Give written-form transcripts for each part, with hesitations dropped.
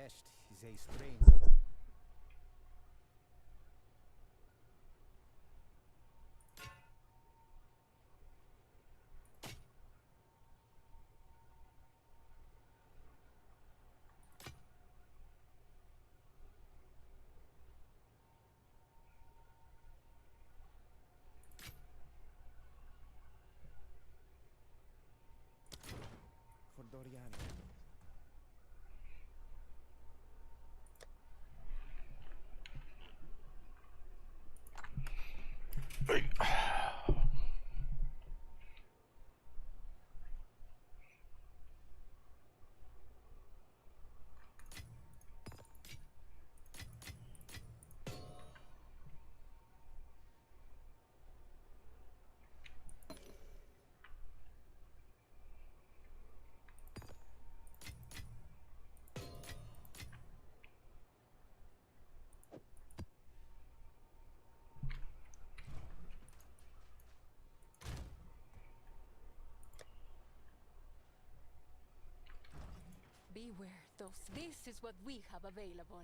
pest is a stranger. For Dorian. Beware, those. This is what we have available.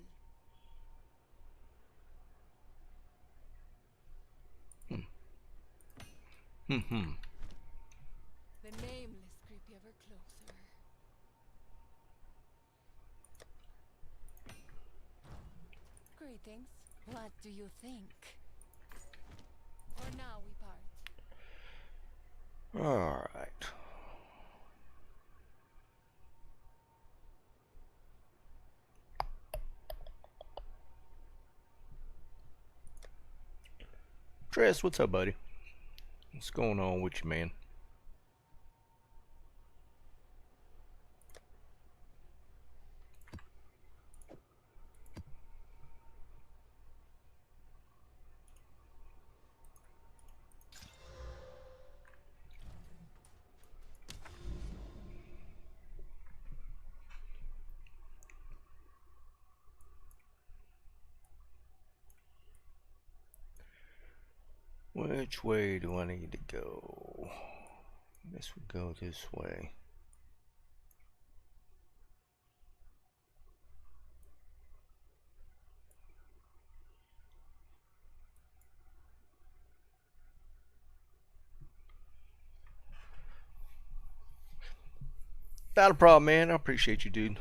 The nameless creep ever closer. Greetings. What do you think? For now we part. All right. Tress, what's up, buddy? What's going on with you, man? Which way do I need to go? I guess we go this way. Not a problem, man. I appreciate you, dude.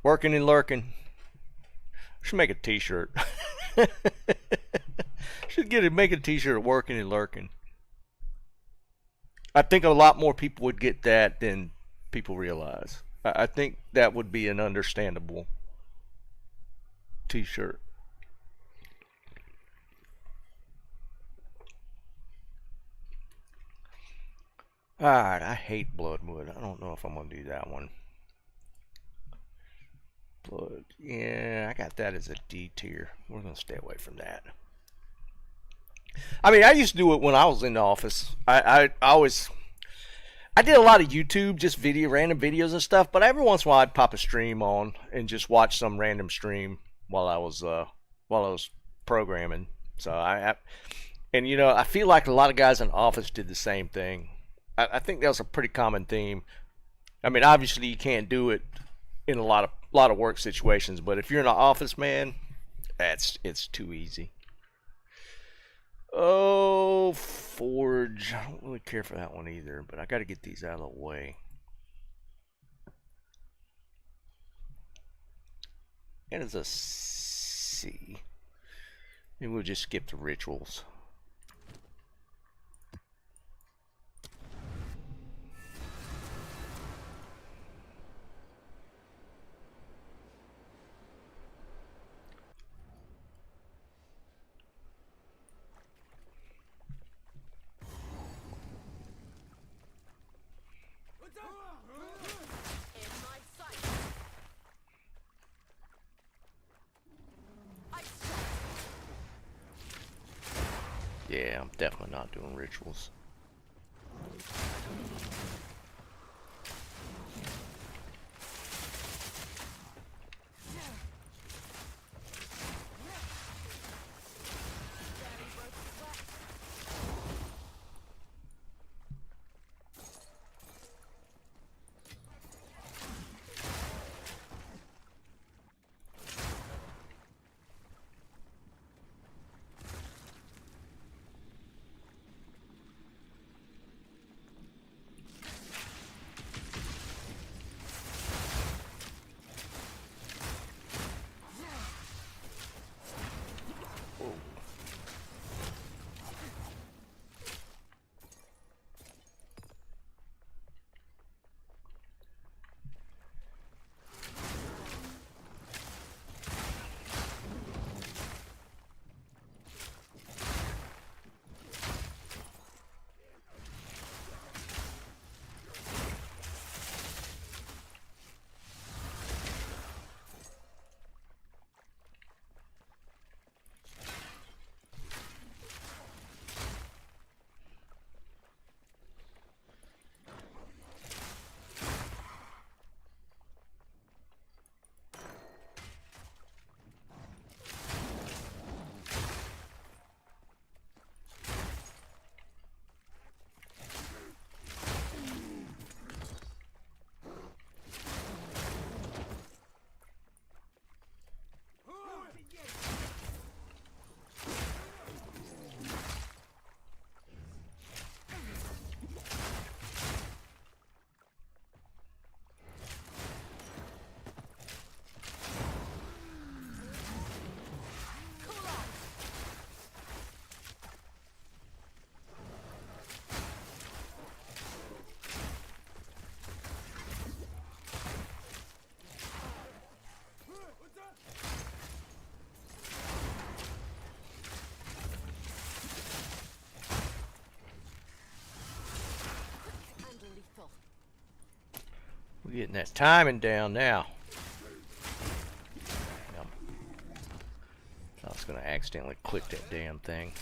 Working and lurking. Should make a t-shirt. Should make a t-shirt, working and lurking. I think a lot more people would get that than people realize. I think that would be an understandable t-shirt. Alright, I hate Bloodwood. I don't know if I'm going to do that one. Blood, yeah, I got that as a D tier. We're going to stay away from that. I mean, I used to do it when I was in the office. I did a lot of YouTube, just random videos and stuff. But every once in a while, I'd pop a stream on and just watch some random stream while I was programming. So and you know, I feel like a lot of guys in the office did the same thing. I think that was a pretty common theme. I mean, obviously you can't do it in a lot of work situations, but if you're in an office, man, it's too easy. Oh, Forge. I don't really care for that one either, but I got to get these out of the way. And it's a C. Maybe we'll just skip the rituals. Yeah, I'm definitely not doing rituals. We're getting that timing down now. Damn. I was gonna accidentally click that damn thing.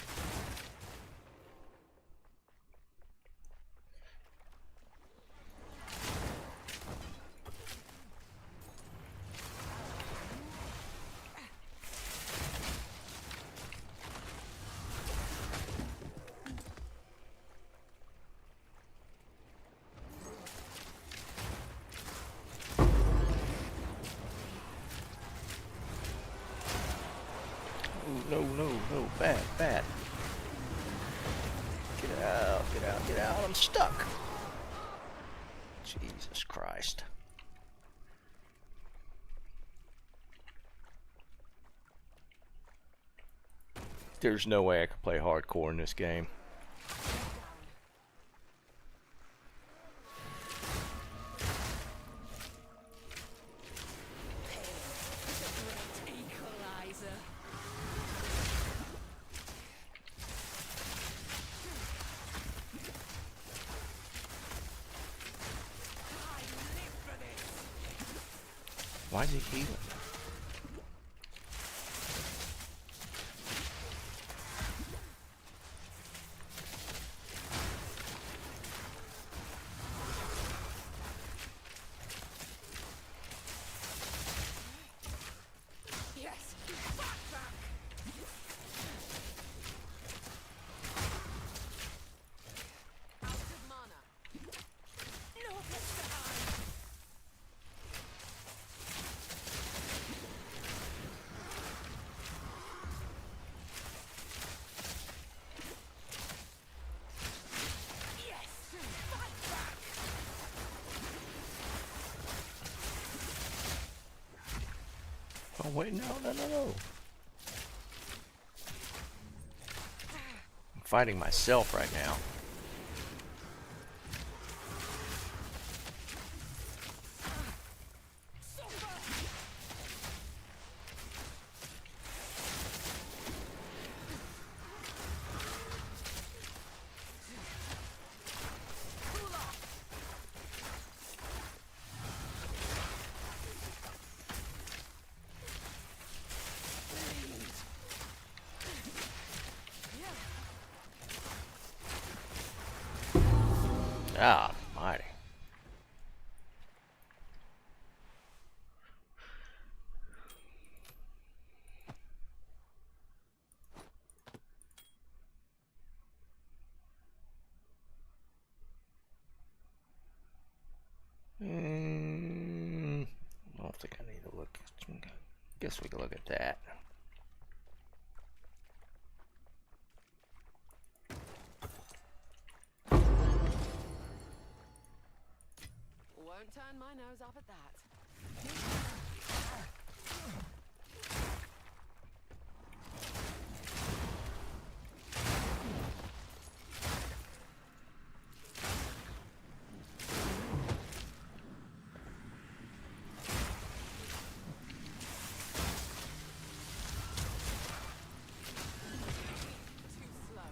No, no, no, bad, bad. Get out, get out, get out, I'm stuck. Jesus Christ. There's no way I could play hardcore in this game. Why is he healing? Yes. Out of mana. No place to hide. Yes. Fight back. Oh wait, no, no, no, no. I'm fighting myself right now. Ah, mighty. I don't think I need to look. Guess we can look at that. Won't turn my nose up at that. Too slow.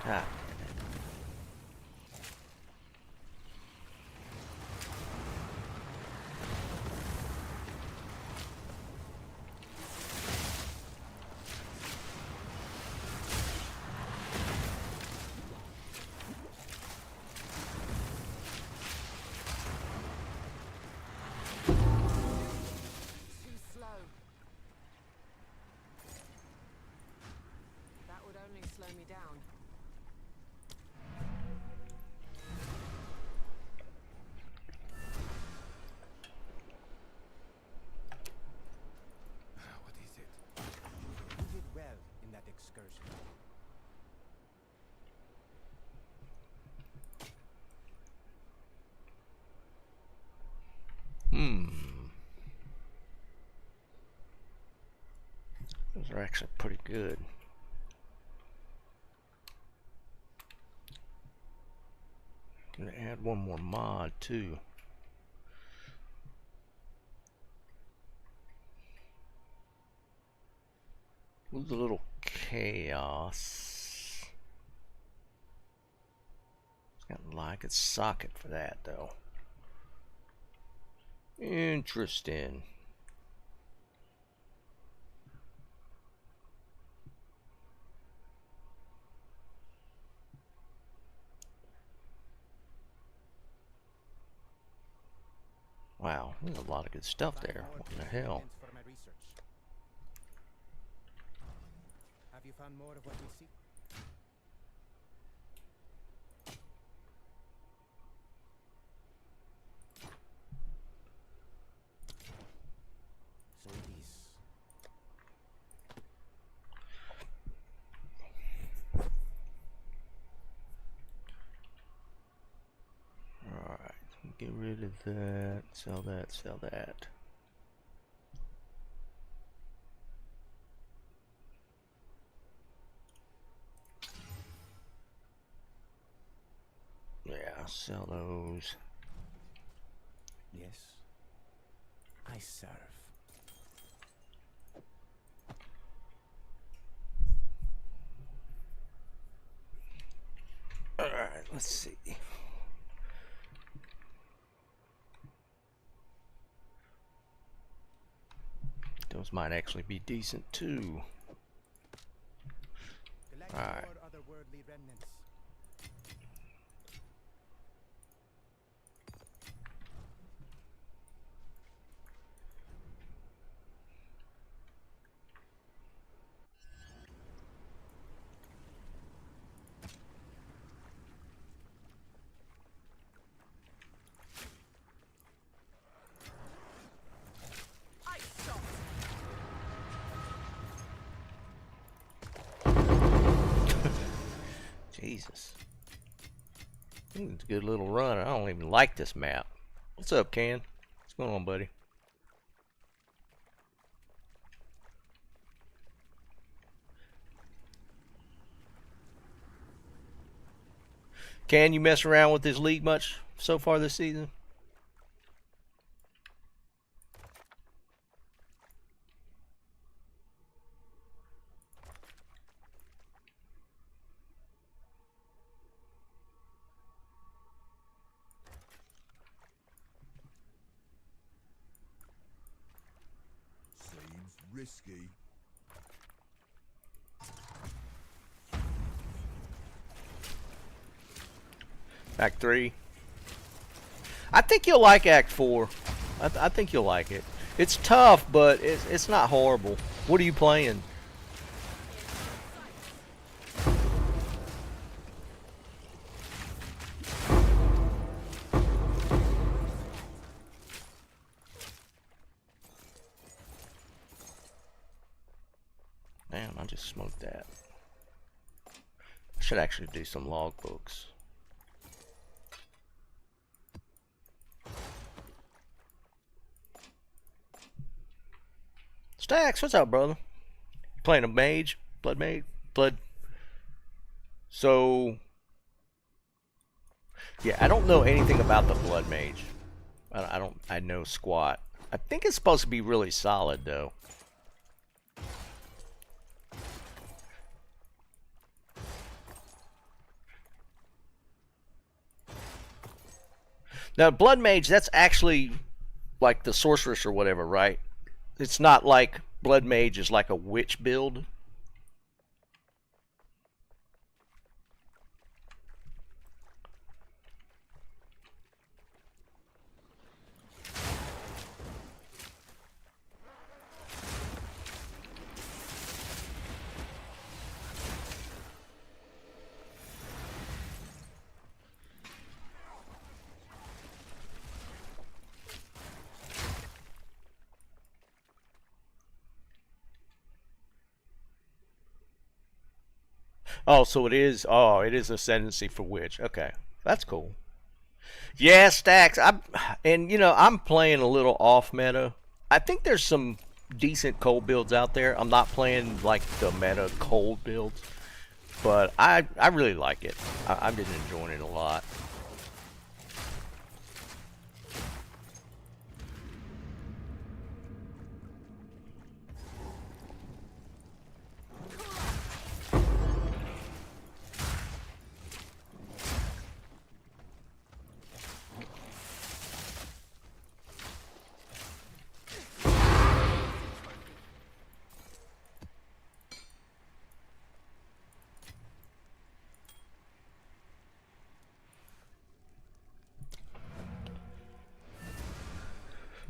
God. Too slow. That would only slow me down. What is it? You did well in that excursion. Those are actually pretty good. Gonna add one more mod too. Lose a little chaos. Got like a socket for that though. Interesting. Wow, there's a lot of good stuff there. What the hell? For my research. Have you found more of what you seek? So it is. Alright, get rid of that, sell that, sell that. Yeah, sell those. Yes. I serve. Alright, let's see. Those might actually be decent too. Collect Alright. more otherworldly remnants. I shot. Jesus. It's a good little run. I don't even like this map. What's up, Can? What's going on, buddy? Can you mess around with this league much so far this season? Seems risky. Act 3. I think you'll like Act 4. I think you'll like it. It's tough, but it's not horrible. What are you playing? Damn, I just smoked that. I should actually do some logbooks. Stacks, what's up, brother? You playing a mage? Blood mage? Blood. So, yeah, I don't know anything about the blood mage. I know squat. I think it's supposed to be really solid, though. Now, Blood Mage, that's actually like the sorceress or whatever, right? It's not like Blood Mage is like a witch build. Oh, so it is. Oh, it is ascendancy for witch. Okay, that's cool. Yeah, stacks. I'm playing a little off meta. I think there's some decent cold builds out there. I'm not playing like the meta cold builds, but I really like it. I've been enjoying it a lot.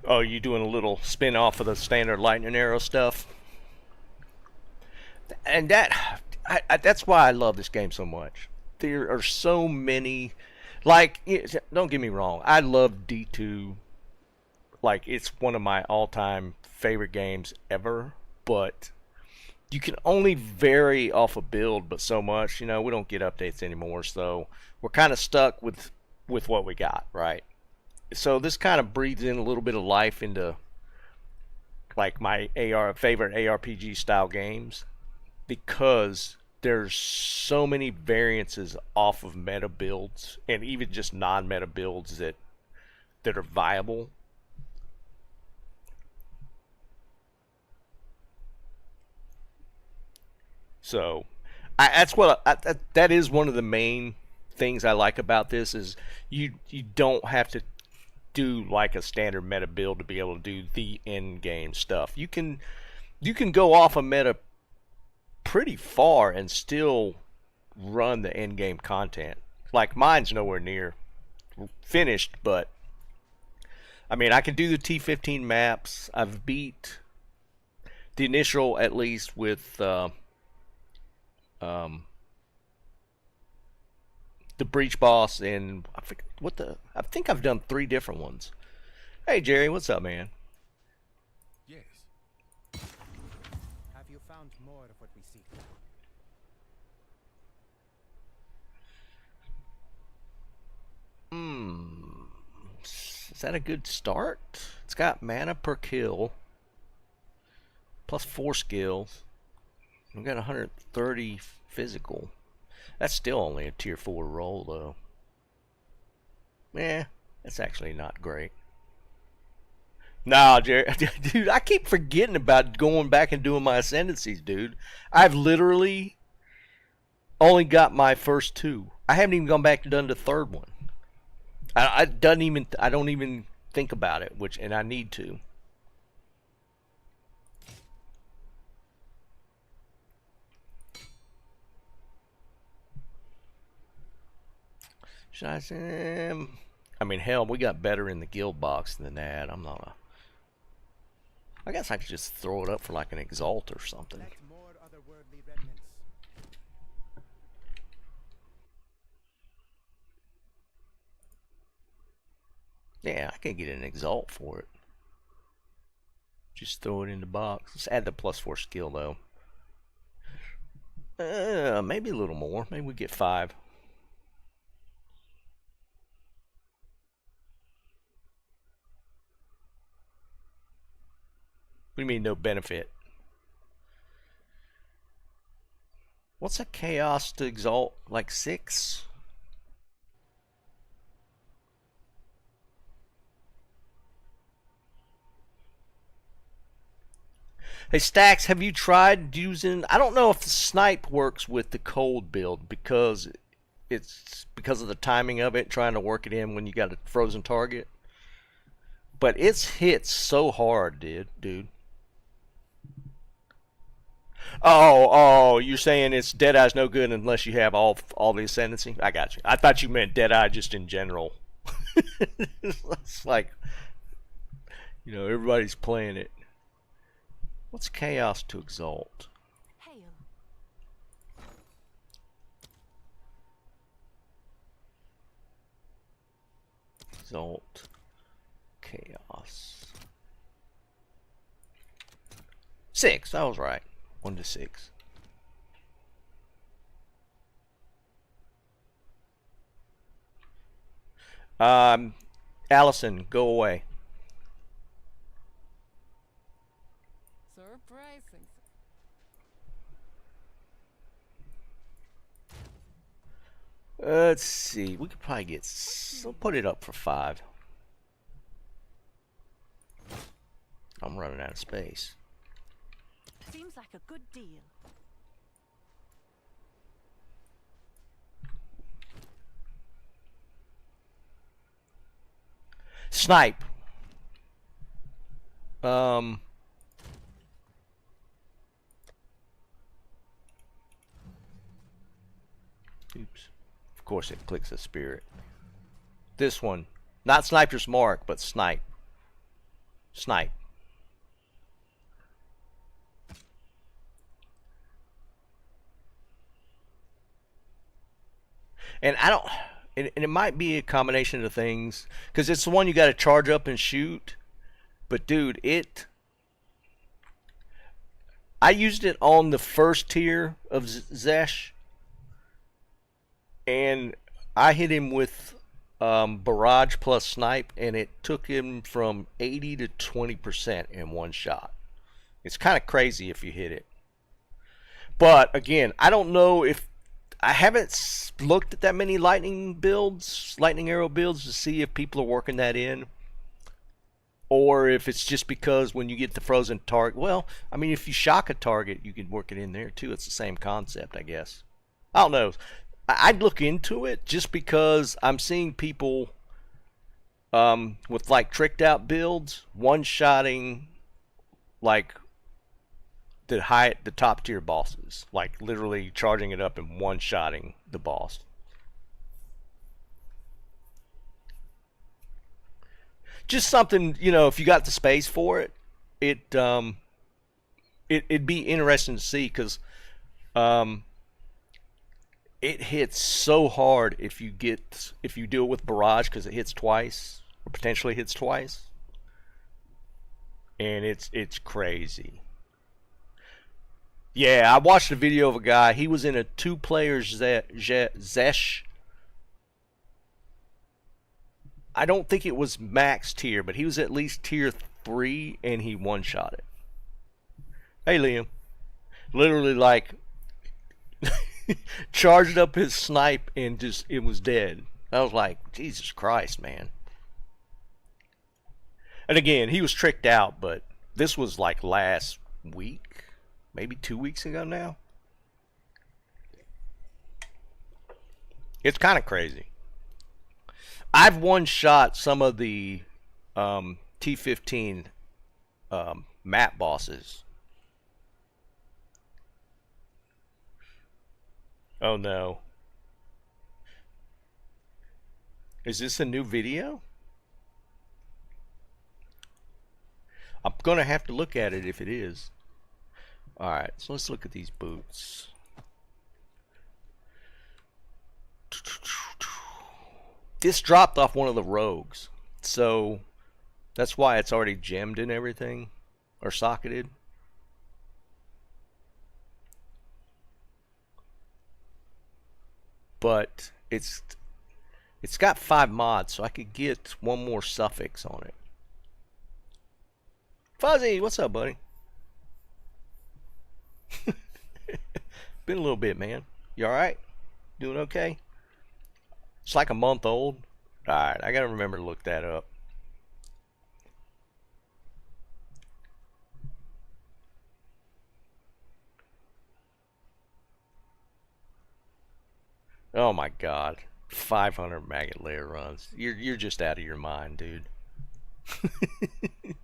Oh, you doing a little spin off of the standard lightning arrow stuff? And that's why I love this game so much. There are so many, like, don't get me wrong, I love D2. Like, it's one of my all-time favorite games ever, but you can only vary off a build but so much. We don't get updates anymore, so we're kind of stuck with what we got, right? So this kind of breathes in a little bit of life into like my favorite ARPG style games, because there's so many variances off of meta builds and even just non-meta builds that are viable. So that is one of the main things I like about this, is you don't have to do like a standard meta build to be able to do the end game stuff. You can go off a meta pretty far and still run the end game content. Like, mine's nowhere near finished, but I mean, I can do the T15 maps. I've beat the initial, at least, with the breach boss, and I think I've done 3 different ones. Hey Jerry, what's up, man? Yes. Have you found more of what we seek? Is that a good start? It's got mana per kill, plus 4 skills. We've got 130 physical. That's still only a tier 4 roll, though. That's actually not great. Nah, Jerry, dude, I keep forgetting about going back and doing my ascendancies, dude. I've literally only got my first 2. I haven't even gone back and done the 3rd one. I don't even think about it, and I need to. Should I say? I mean, hell, we got better in the guild box than that. I guess I could just throw it up for like an exalt or something. Let more otherworldly remnants. Yeah, I can get an exalt for it. Just throw it in the box. Let's add the plus 4 skill, though. Maybe a little more. Maybe we get 5. What do you mean, no benefit? What's a chaos to exalt? Like 6? Hey Stacks, have you tried using, I don't know if the snipe works with the cold build, because it's because of the timing of it, trying to work it in when you got a frozen target. But it's hit so hard, dude. Oh, you're saying it's Deadeye's no good unless you have all the ascendancy? I got you. I thought you meant Deadeye just in general. It's like, everybody's playing it. What's chaos to exalt? Hail. Exalt. Chaos. 6. I was right. 1 to 6. Allison, go away. Surprising. Let's see. We could probably get. We'll put it up for 5. I'm running out of space. Seems like a good deal. Snipe. Oops. Of course it clicks a spirit. This one. Not Sniper's Mark, but Snipe. Snipe. And I don't... And it might be a combination of things. Because it's the one you got to charge up and shoot. But dude, I used it on the first tier of Zesh. And I hit him with barrage plus snipe, and it took him from 80 to 20% in one shot. It's kind of crazy if you hit it. But again, I don't know if I haven't looked at that many lightning arrow builds to see if people are working that in, or if it's just because when you get the frozen target. Well, I mean, if you shock a target, you can work it in there too. It's the same concept, I guess. I don't know. I'd look into it just because I'm seeing people with like tricked out builds one-shotting like the top tier bosses, like literally charging it up and one-shotting the boss. Just something, if you got the space for it, it'd be interesting to see, because it hits so hard if you do it with barrage, because it hits twice or potentially hits twice, and it's crazy. Yeah, I watched a video of a guy. He was in a 2-player Zesh. I don't think it was max tier, but he was at least tier 3, and he one-shot it. Hey, Liam. Literally, like, charged up his snipe and it was dead. I was like, Jesus Christ, man. And again, he was tricked out, but this was like last week, maybe 2 weeks ago now. It's kind of crazy. I've one-shot some of the T15 map bosses. Oh no. Is this a new video? I'm gonna have to look at it if it is. Alright, so let's look at these boots. This dropped off one of the rogues, so that's why it's already gemmed and everything, or socketed. But it's got 5 mods, so I could get one more suffix on it. Fuzzy, what's up, buddy? Been a little bit, man. You alright? Doing okay? It's like a month old. Alright, I gotta remember to look that up. Oh my god. 500 maggot layer runs. You're just out of your mind, dude.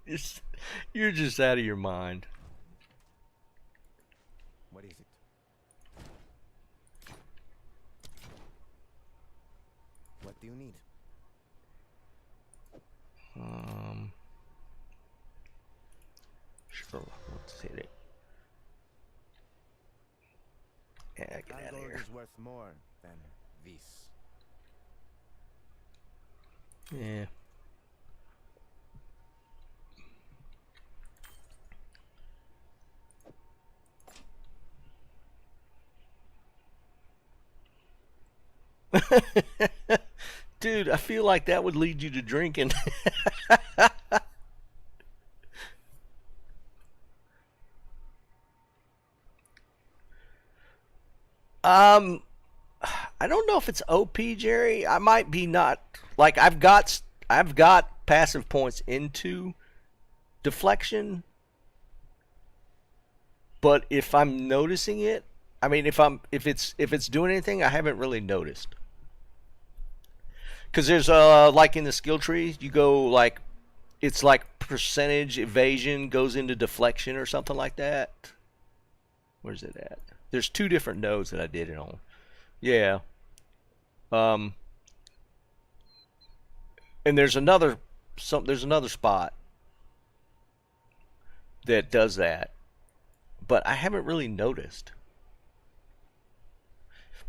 You're you're just out of your mind. What is it? What do you need? Sure, let's hit it. Yeah, get Our out of gold here. is worth more than this. Yeah. Dude, I feel like that would lead you to drinking. um, I don't know if it's OP, Jerry. I might be not. Like I've got passive points into deflection, but if I'm noticing it, I mean, if it's doing anything, I haven't really noticed. Because there's like in the skill tree, you go like it's like percentage evasion goes into deflection or something like that. Where's it at? There's two different nodes that I did it on. Yeah. Um, and there's another spot that does that, but I haven't really noticed.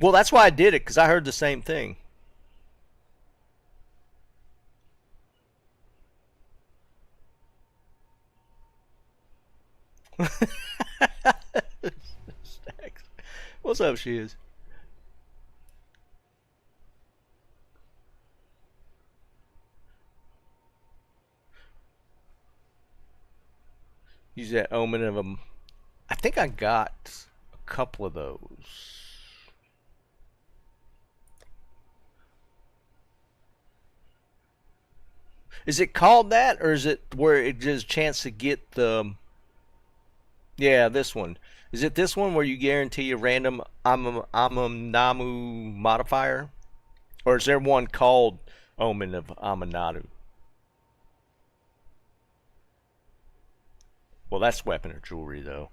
Well, that's why I did it because I heard the same thing. Stacks. What's up, she is? Use that omen of them. I think I got a couple of those. Is it called that, or is it where it gives a chance to get the? Yeah, this one. Is it this one where you guarantee a random Amannamu modifier, or is there one called Omen of Amanadu? Well, that's weapon or jewelry though.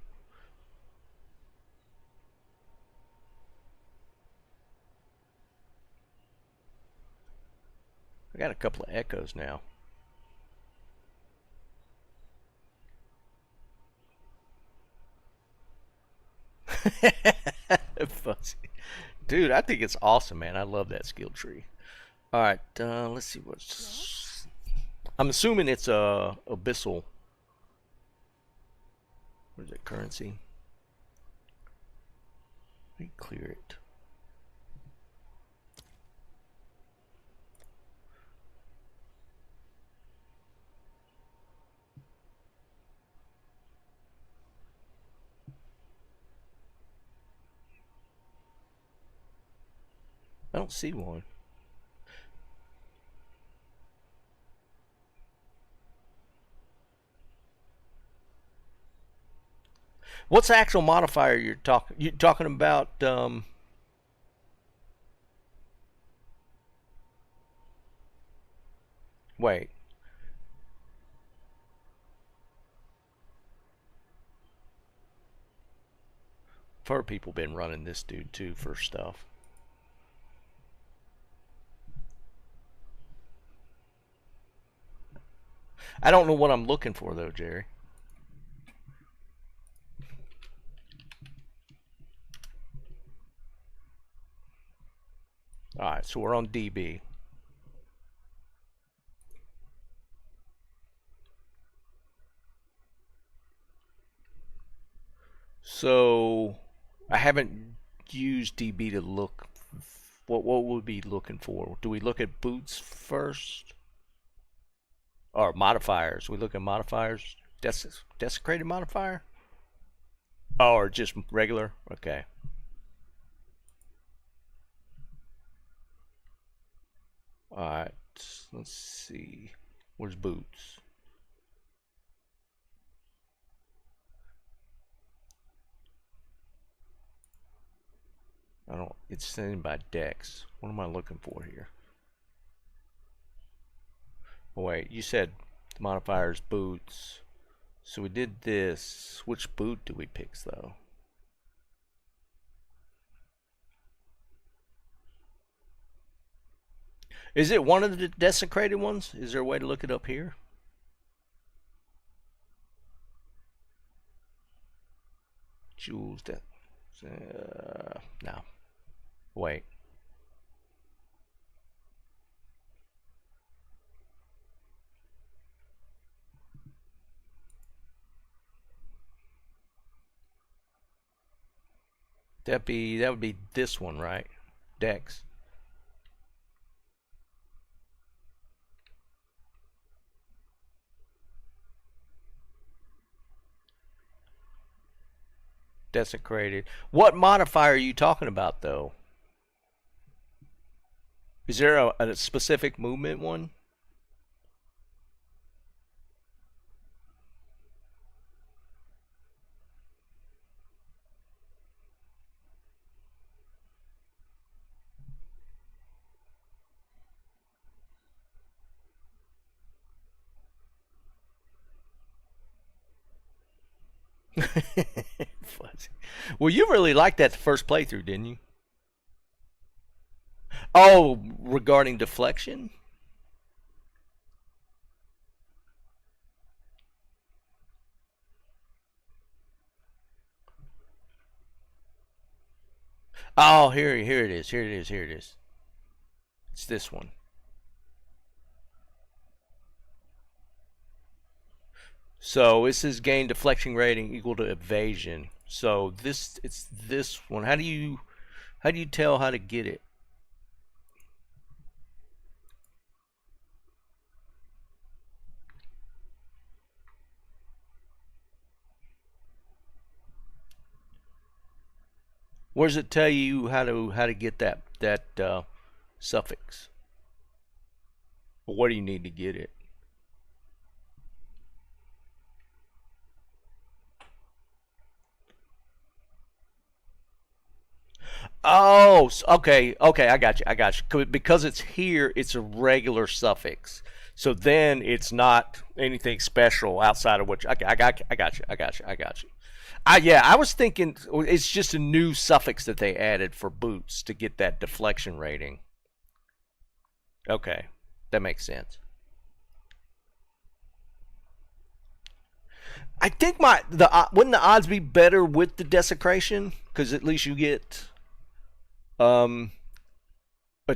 I got a couple of echoes now. Fuzzy. Dude, I think it's awesome, man. I love that skill tree. All right, let's see what's. I'm assuming it's abyssal. What is it? Currency. Let me clear it. I don't see one. What's the actual modifier you're talking? You talking about? Wait. Fur people been running this dude too for stuff. I don't know what I'm looking for though, Jerry. All right, so we're on DB. So I haven't used DB to look. What would we be looking for? Do we look at boots first, or modifiers? We look at modifiers. Desecrated modifier, oh, or just regular? Okay. All right. Let's see. Where's boots? I don't. It's sending by Dex. What am I looking for here? Oh, wait, you said the modifiers boots. So we did this. Which boot do we pick though? Is it one of the desecrated ones? Is there a way to look it up here? Jewels that no. Wait. That would be this one, right? Dex. Desecrated. What modifier are you talking about, though? Is there a specific movement one? Fuzzy. Well, you really liked that the first playthrough, didn't you? Oh, regarding deflection? Oh, here it is. Here it is. Here it is. It's this one. So this is gain deflection rating equal to evasion. So it's this one. How do you tell how to get it? Where does it tell you how to get that suffix? Or what do you need to get it? Oh, okay, I got you. Because it's here, it's a regular suffix. So then it's not anything special outside of what you, I got you. Yeah, I was thinking it's just a new suffix that they added for boots to get that deflection rating. Okay, that makes sense. I think wouldn't the odds be better with the desecration, because at least you get a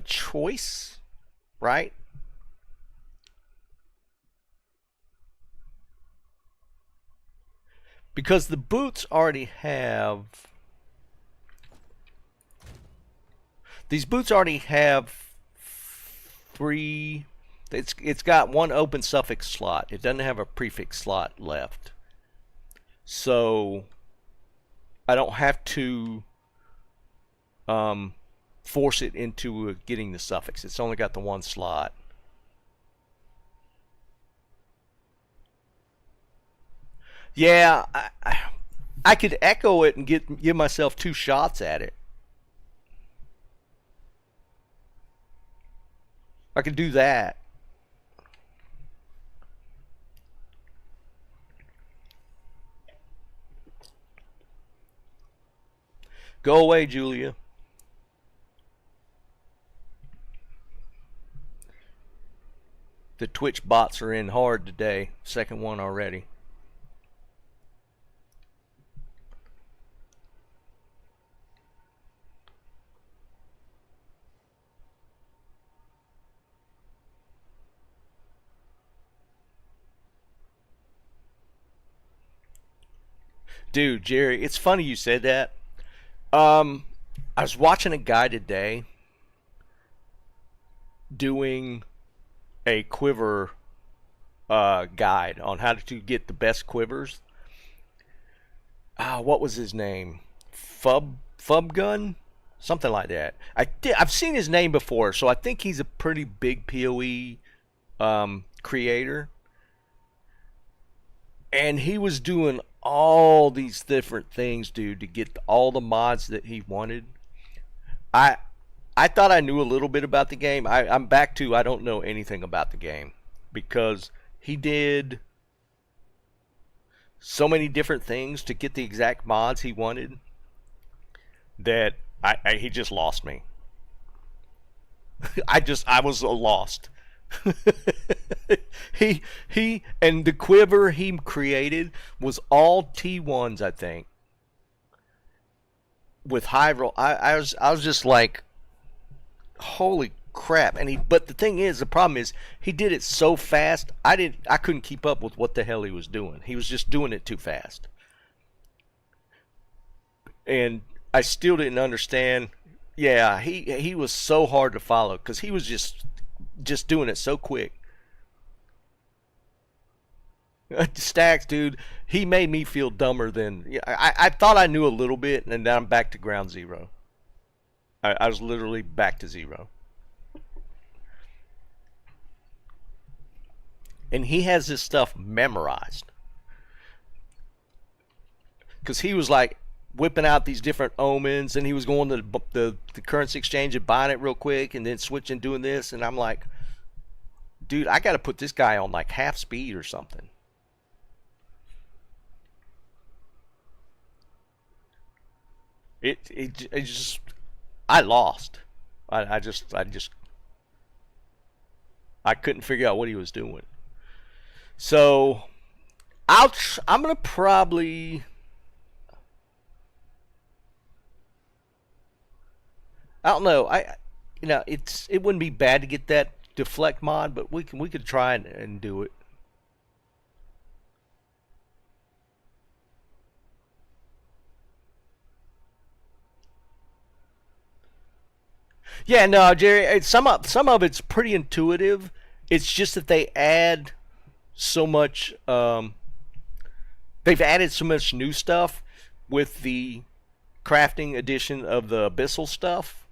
choice, right? Because the boots already have these boots already have three. It's got one open suffix slot. It doesn't have a prefix slot left. So I don't have to force it into getting the suffix. It's only got the one slot. Yeah, I could echo it and give myself 2 shots at it. I could do that. Go away, Julia. The Twitch bots are in hard today. Second one already. Dude, Jerry, it's funny you said that. I was watching a guy today doing a quiver guide on how to get the best quivers. What was his name? Fubgun? Something like that. I've seen his name before, so I think he's a pretty big POE creator. And he was doing all these different things, dude, to get all the mods that he wanted. I I thought I knew a little bit about the game. I'm back to I don't know anything about the game because he did so many different things to get the exact mods he wanted that he just lost me. I was lost. he and the quiver he created was all T1's, I think, with high roll. I was just like, holy crap. And but the thing is, the problem is he did it so fast. I couldn't keep up with what the hell he was doing. He was just doing it too fast. And I still didn't understand. Yeah, he was so hard to follow cuz he was just doing it so quick. Stacks, dude, he made me feel dumber than I thought I knew a little bit, and now I'm back to ground zero. I was literally back to zero. And he has this stuff memorized. Because he was like whipping out these different omens, and he was going to the currency exchange and buying it real quick, and then switching, doing this. And I'm like, dude, I got to put this guy on like half speed or something. It just, I lost. I just I couldn't figure out what he was doing. So I'm gonna probably, I don't know, it wouldn't be bad to get that deflect mod, but we could try and do it. Yeah, no, Jerry. Some of it's pretty intuitive. It's just that they add so much. They've added so much new stuff with the crafting edition of the abyssal stuff.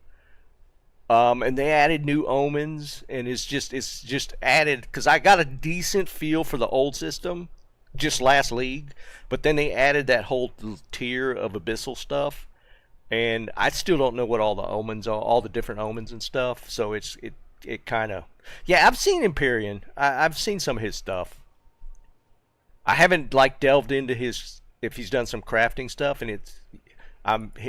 And they added new omens, and it's just added because I got a decent feel for the old system just last league, but then they added that whole tier of abyssal stuff. And I still don't know what all the omens are, all the different omens and stuff. So it kind of, yeah. I've seen Empyrean. I've seen some of his stuff. I haven't like delved into his if he's done some crafting stuff, and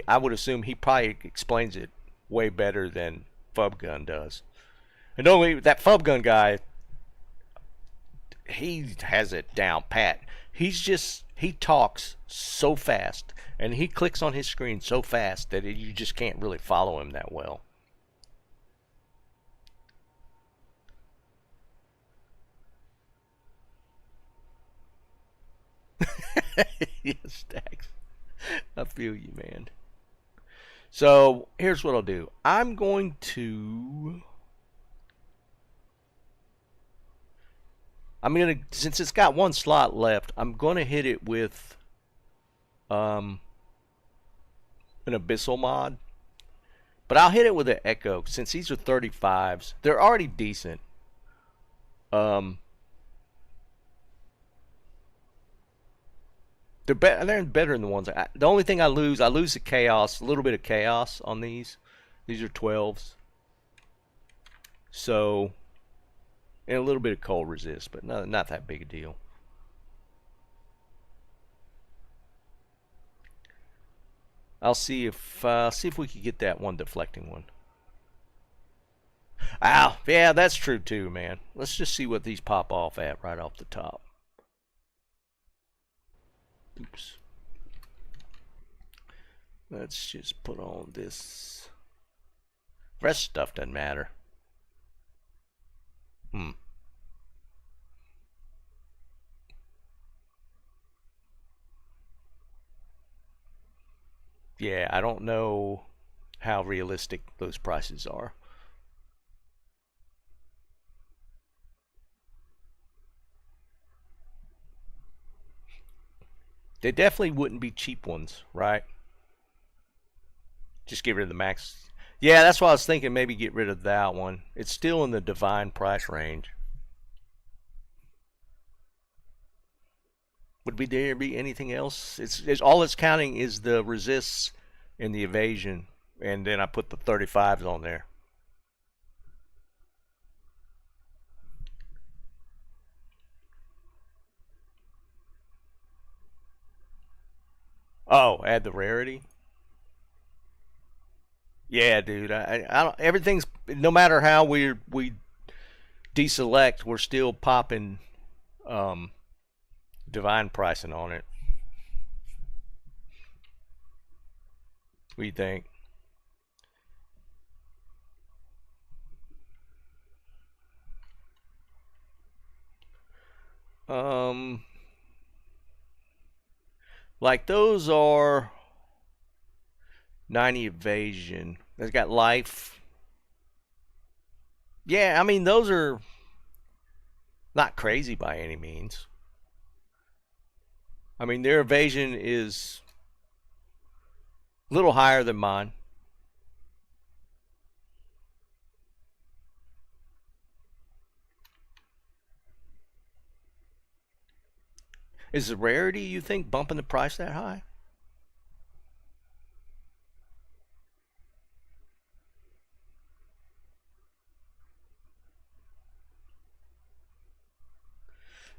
I would assume he probably explains it way better than Fubgun does. And only that Fubgun guy, he has it down pat. He talks so fast, and he clicks on his screen so fast that you just can't really follow him that well. Yes, Stacks. I feel you, man. So here's what I'll do. Since it's got one slot left, I'm gonna hit it with an abyssal mod. But I'll hit it with an echo since these are 35s. They're already decent. They're better than the ones. The only thing I lose the chaos, a little bit of chaos on these. These are 12s. So, and a little bit of cold resist, but not that big a deal. I'll see if we can get that one deflecting one. Ow, yeah, that's true too, man. Let's just see what these pop off at right off the top. Oops. Let's just put on this. Rest stuff doesn't matter. Yeah, I don't know how realistic those prices are. They definitely wouldn't be cheap ones, right? Just get rid of the max. Yeah, that's what I was thinking. Maybe get rid of that one. It's still in the divine price range. Would there be anything else? It's all it's counting is the resists and the evasion and then I put the 35s on there. Oh, add the rarity. Yeah, dude. I don't. Everything's, no matter how we deselect, we're still popping divine pricing on it. What do you think? Like those are 90 evasion. It's got life. Yeah, I mean those are not crazy by any means. I mean their evasion is a little higher than mine. Is the rarity, you think, bumping the price that high?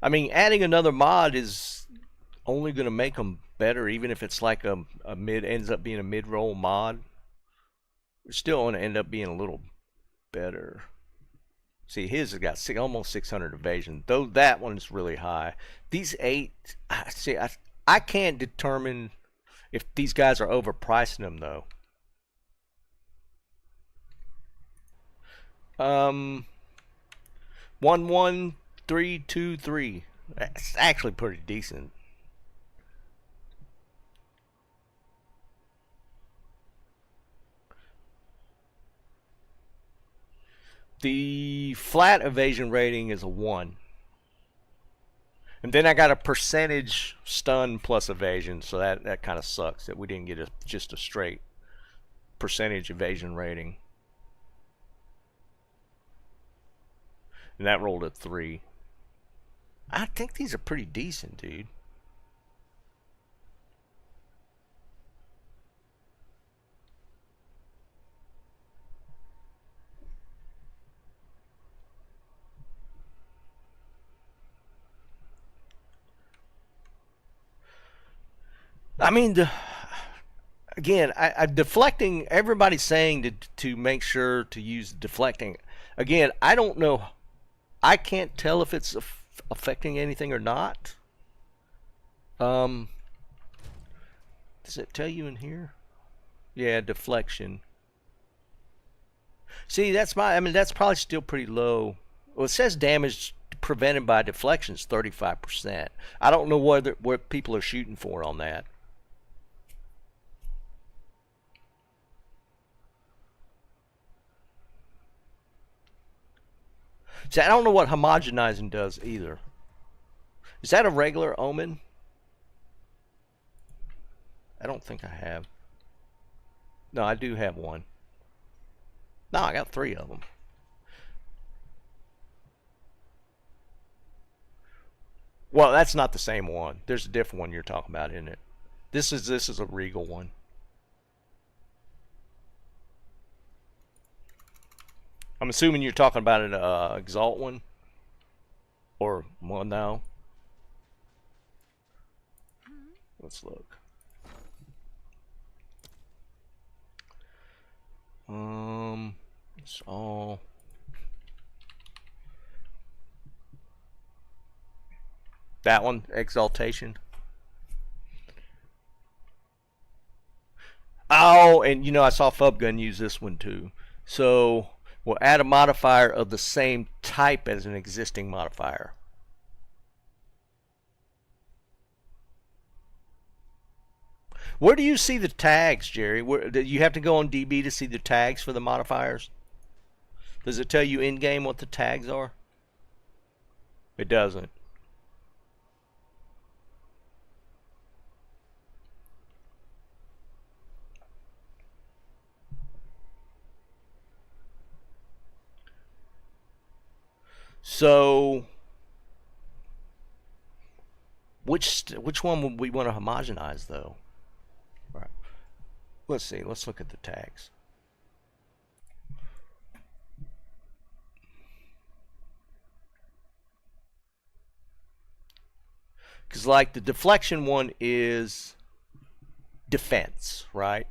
I mean, adding another mod is only going to make them better, even if it's like a mid, ends up being a mid-roll mod. It's still going to end up being a little better. See, his has got almost 600 evasion, though that one's really high. These 8, see, I can't determine if these guys are overpricing them, though. 11323. That's actually pretty decent. The flat evasion rating is a 1. And then I got a percentage stun plus evasion, so that kind of sucks that we didn't get just a straight percentage evasion rating. And that rolled a 3. I think these are pretty decent, dude. I mean, again, I deflecting. Everybody's saying to make sure to use deflecting. Again, I don't know. I can't tell if it's affecting anything or not. Does it tell you in here? Yeah, deflection. See, that's I mean, that's probably still pretty low. Well, it says damage prevented by deflections 35%. I don't know what people are shooting for on that. See, I don't know what homogenizing does either. Is that a regular omen? I don't think I have. No, I do have one. No, I got 3 of them. Well, that's not the same one. There's a different one you're talking about, isn't it? This is a regal one. I'm assuming you're talking about an Exalt one, or one now. Let's look. It's all. That one, Exaltation. Oh, and you know I saw Fubgun use this one too. So we'll add a modifier of the same type as an existing modifier. Where do you see the tags, Jerry? Where, do you have to go on DB to see the tags for the modifiers? Does it tell you in-game what the tags are? It doesn't. So, which one would we want to homogenize though? All right. Let's see. Let's look at the tags. Because like the deflection one is defense, right?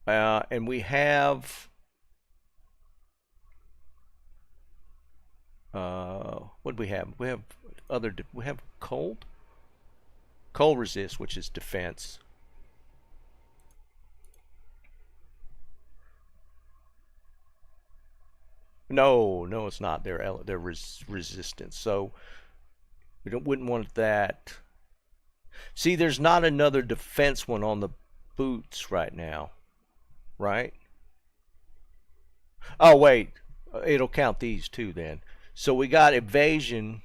And we have what do we have? We have we have cold resist, which is defense. No, it's not. They're resistance. So we wouldn't want that. See, there's not another defense one on the boots right now, right? Oh wait, it'll count these too then. So we got evasion.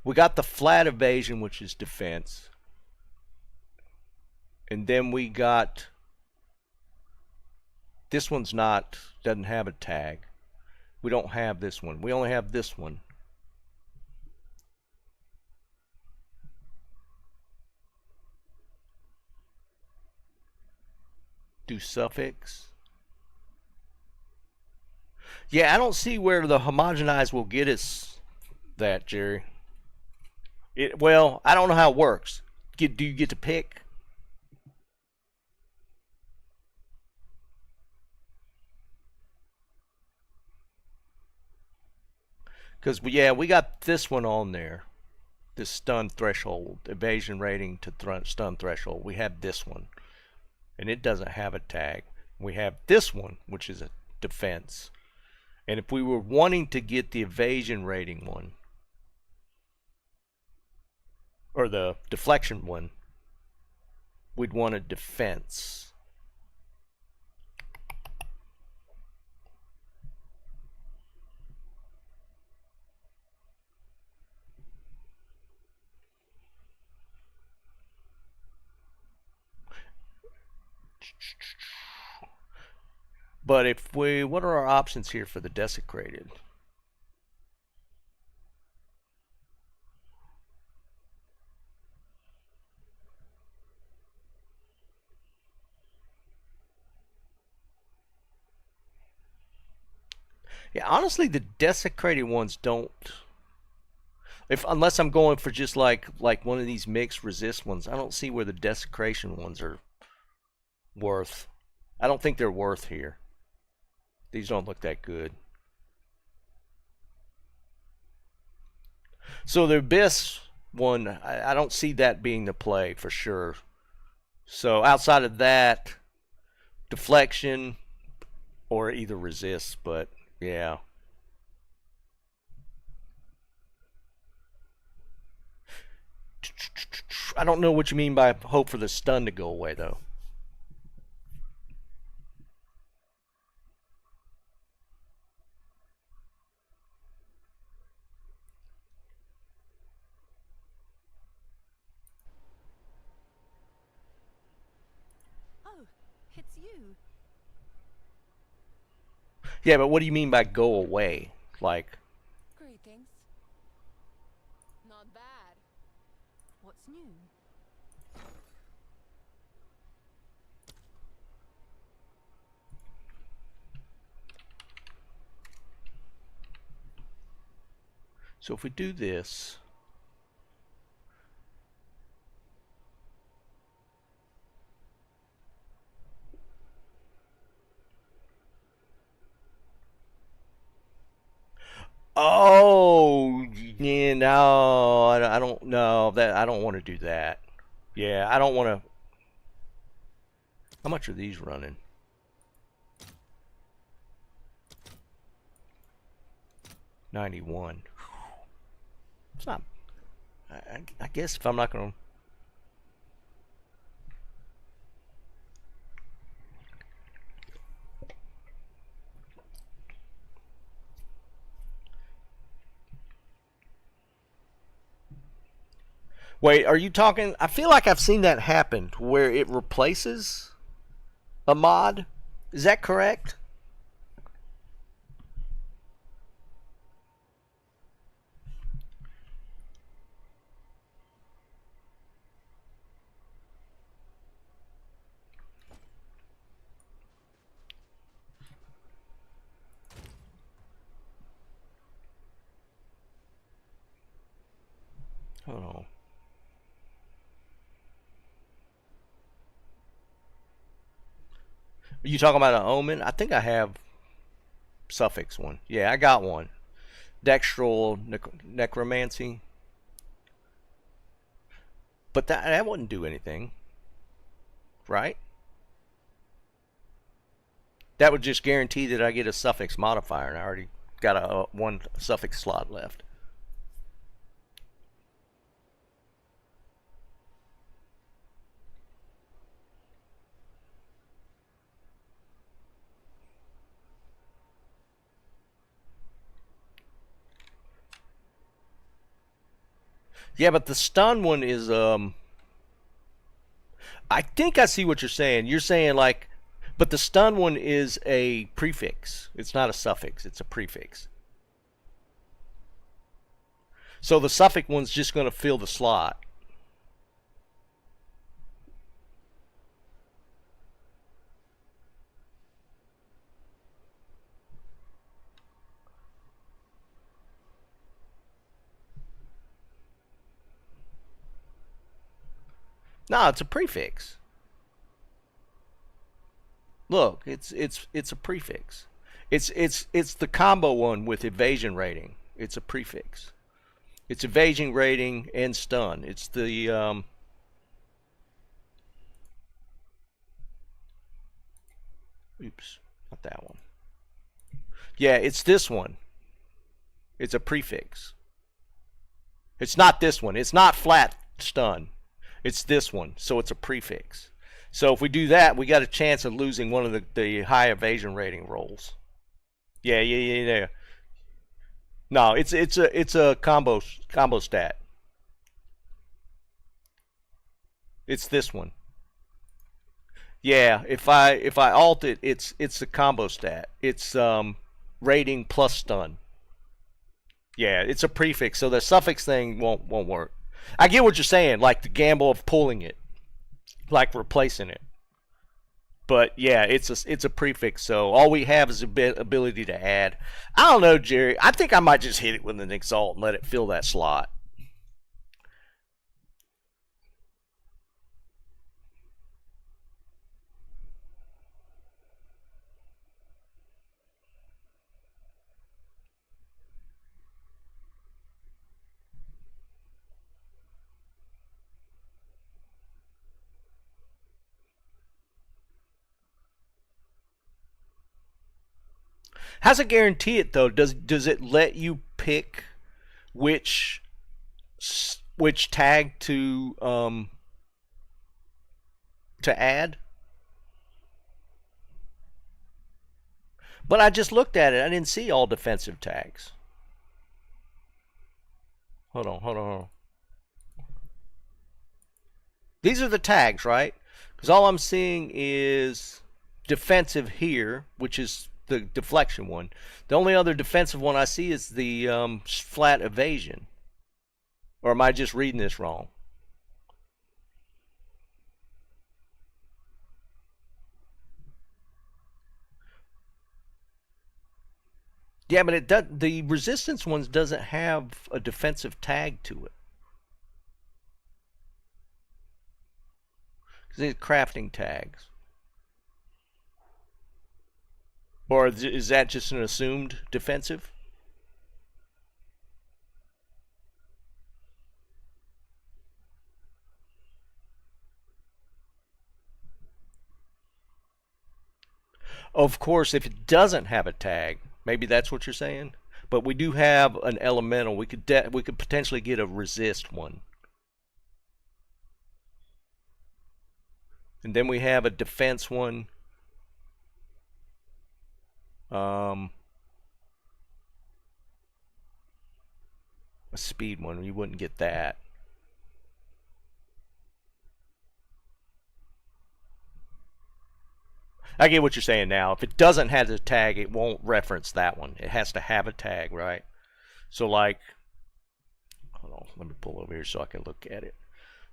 We got the flat evasion, which is defense. And then we got this one's doesn't have a tag. We don't have this one. We only have this one. Do suffix. Yeah, I don't see where the homogenize will get us that, Jerry. Well, I don't know how it works. Do you get to pick? Because, yeah, we got this one on there. This stun threshold, evasion rating to stun threshold. We have this one. And it doesn't have a tag. We have this one, which is a defense. And if we were wanting to get the evasion rating one, or the deflection one, we'd want a defense. But if what are our options here for the desecrated? Yeah, honestly, the desecrated ones don't. Unless I'm going for just like one of these mixed resist ones, I don't see where the desecration ones are worth. I don't think they're worth here. These don't look that good. So the abyss one, I don't see that being the play for sure. So outside of that, deflection or either resist, but yeah. I don't know what you mean by hope for the stun to go away though. Oh, it's you. Yeah, but what do you mean by go away? Like, Greetings. Not bad. What's new? so if we do this, oh, yeah, no, I don't know that. I don't want to do that. Yeah, I don't want to. How much are these running? 91. It's not. I guess if I'm not going to. Wait, are you talking? I feel like I've seen that happen where it replaces a mod. Is that correct? Hold on. Are you talking about an omen? I think I have suffix one. Yeah, I got one. Dextral necromancy. But that wouldn't do anything, right? That would just guarantee that I get a suffix modifier, and I already got a one suffix slot left. Yeah, but the stun one is I think I see what you're saying. You're saying like, but the stun one is a prefix. It's not a suffix. It's a prefix. So the suffix one's just going to fill the slot. No, it's a prefix. Look, it's a prefix. It's the combo one with evasion rating. It's a prefix. It's evasion rating and stun. It's the oops, not that one. Yeah, it's this one. It's a prefix. It's not this one. It's not flat stun. It's this one. So it's a prefix. So if we do that, we got a chance of losing one of the high evasion rating rolls. Yeah. No, it's a combo stat. It's this one. Yeah, if I alt it, it's a combo stat. It's rating plus stun. Yeah, it's a prefix, so the suffix thing won't work. I get what you're saying, like the gamble of pulling it, like replacing it. But yeah, it's a prefix, so all we have is a bit ability to add. I don't know, Jerry. I think I might just hit it with an exalt and let it fill that slot. How's it guarantee it though? Does it let you pick which tag to add? But I just looked at it. I didn't see all defensive tags. Hold on. These are the tags, right? Because all I'm seeing is defensive here, which is the deflection one. The only other defensive one I see is the flat evasion. Or am I just reading this wrong? Yeah, but the resistance ones doesn't have a defensive tag to it. Because it's crafting tags. Or is that just an assumed defensive? Of course, if it doesn't have a tag, maybe that's what you're saying. But we do have an elemental. We could potentially get a resist one. And then we have a defense one. A speed one. You wouldn't get that. I get what you're saying now. If it doesn't have the tag, it won't reference that one. It has to have a tag, right? So like, hold on, let me pull over here so I can look at it.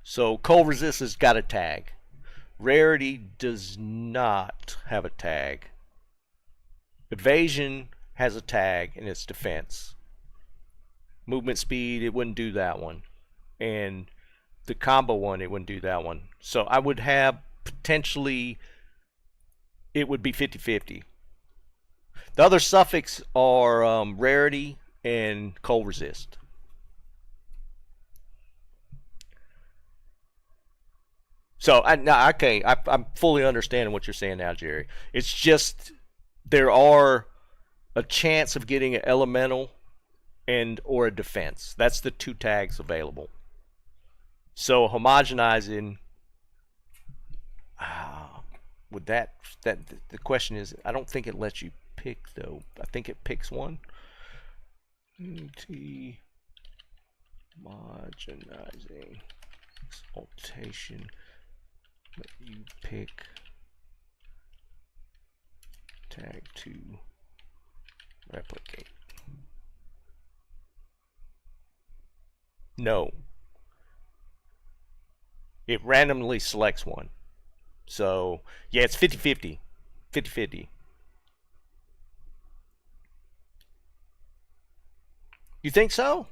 So cold resist has got a tag. Rarity does not have a tag. Evasion has a tag and it's defense. Movement speed, it wouldn't do that one. and the combo one, it wouldn't do that one. So I would have potentially, it would be 50-50. The other suffix are rarity and cold resist. So I'm fully understanding what you're saying now, Jerry. It's just there are a chance of getting an elemental and or a defense. That's the 2 tags available. So homogenizing, would that the question is, I don't think it lets you pick though. I think it picks one. T homogenizing exaltation. Let you pick tag 2 replicate. No. It randomly selects one. So, yeah, it's 50-50. 50-50. You think so?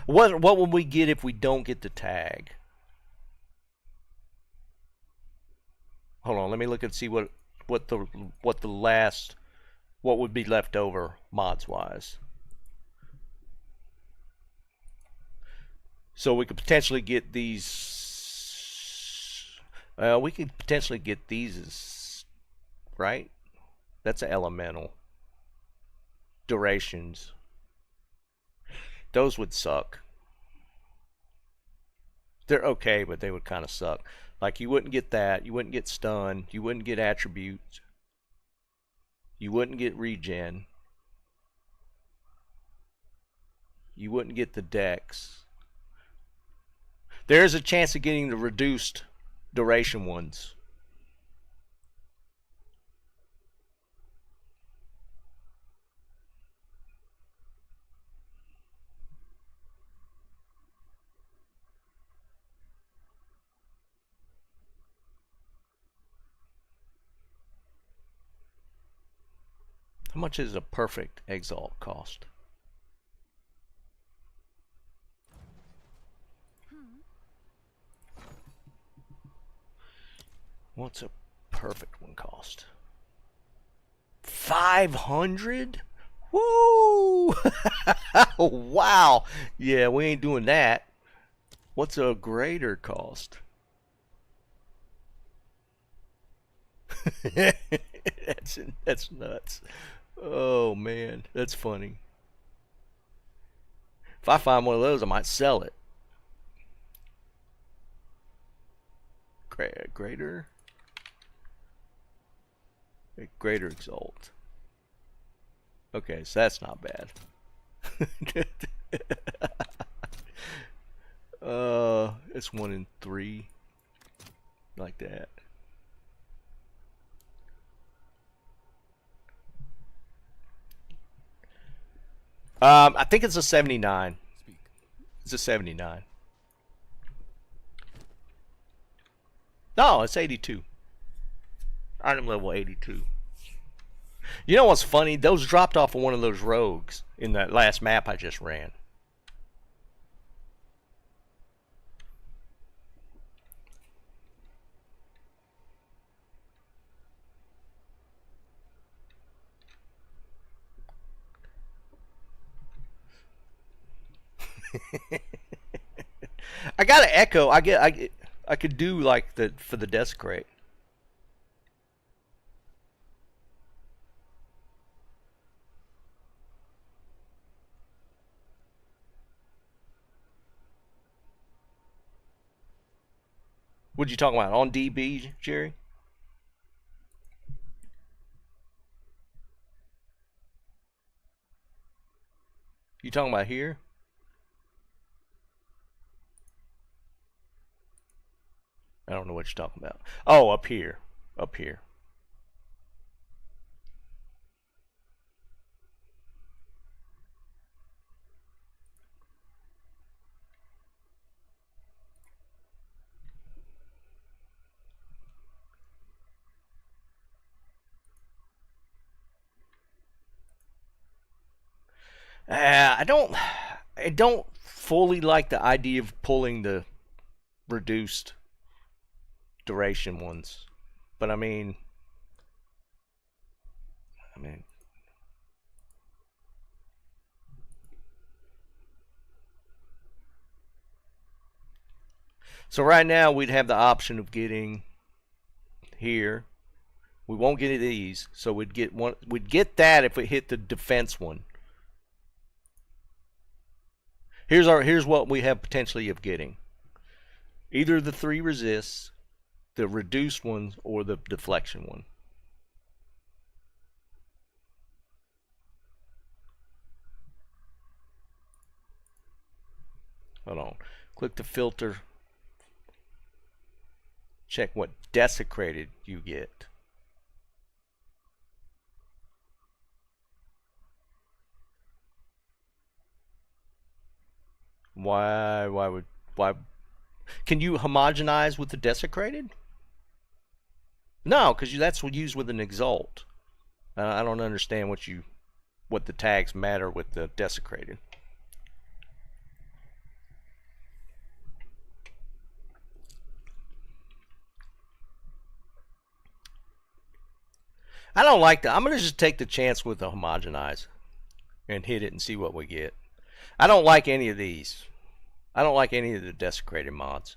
What would we get if we don't get the tag? Hold on, let me look and see what the last, what would be left over mods wise. So we could potentially get these. We could potentially get these, right? That's an elemental. Durations. Those would suck. They're okay, but they would kind of suck. Like, you wouldn't get that. You wouldn't get stun. You wouldn't get attributes. You wouldn't get regen. You wouldn't get the dex. There's a chance of getting the reduced duration ones. How much is a perfect exalt cost? What's a perfect one cost? 500? Woo! Wow. Yeah, we ain't doing that. What's a greater cost? That's nuts. Oh man, that's funny. If I find one of those, I might sell it. Greater exalt. Okay, so that's not bad. It's 1 in 3, like that. I think it's a 79. It's a 79. No, it's 82. Item level 82. You know what's funny? Those dropped off of one of those rogues in that last map I just ran. I got an echo. I could do like the for the desecrate. What you talking about on DB, Jerry? You talking about here? I don't know what you're talking about. Oh, up here. Up here. I don't fully like the idea of pulling the reduced duration ones, but I mean, so right now we'd have the option of getting here. We won't get these, so we'd get one. We'd get that if we hit the defense one. Here's what we have potentially of getting. Either the 3 resists, the reduced ones, or the deflection one. Hold on. Click the filter. Check what desecrated you get. Why can you homogenize with the desecrated? No, because that's used with an exalt. I don't understand what the tags matter with the desecrated. I don't like that. I'm gonna just take the chance with the homogenize and hit it and see what we get. I don't like any of these. I don't like any of the desecrated mods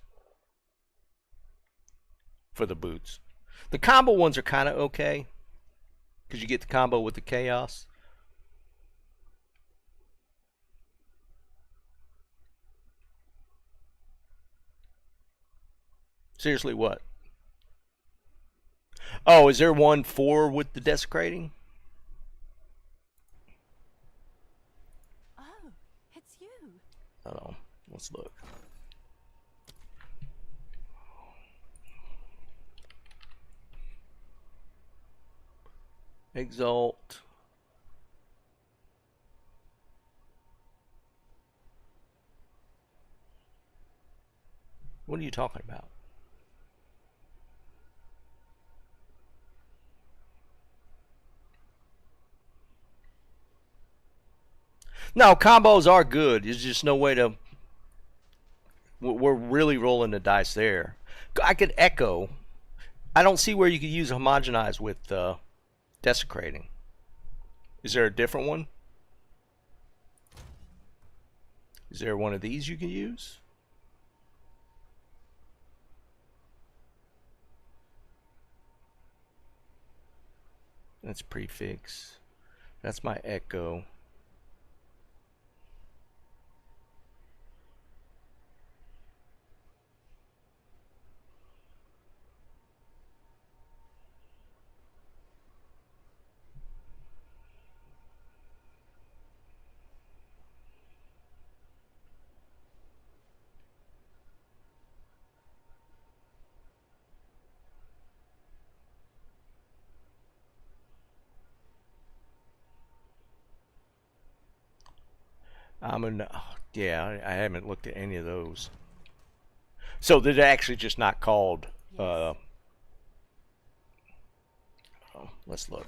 for the boots. The combo ones are kind of okay because you get the combo with the chaos. Seriously, what? Oh, is there one for with the desecrating? Oh, it's you. Hold on. Let's look. Exalt. What are you talking about? No, combos are good. There's just no way to. We're really rolling the dice there. I could echo. I don't see where you could use homogenize with desecrating. Is there a different one? Is there one of these you can use? That's prefix. That's my echo. Yeah, I haven't looked at any of those. So they're actually just not called. Oh, let's look.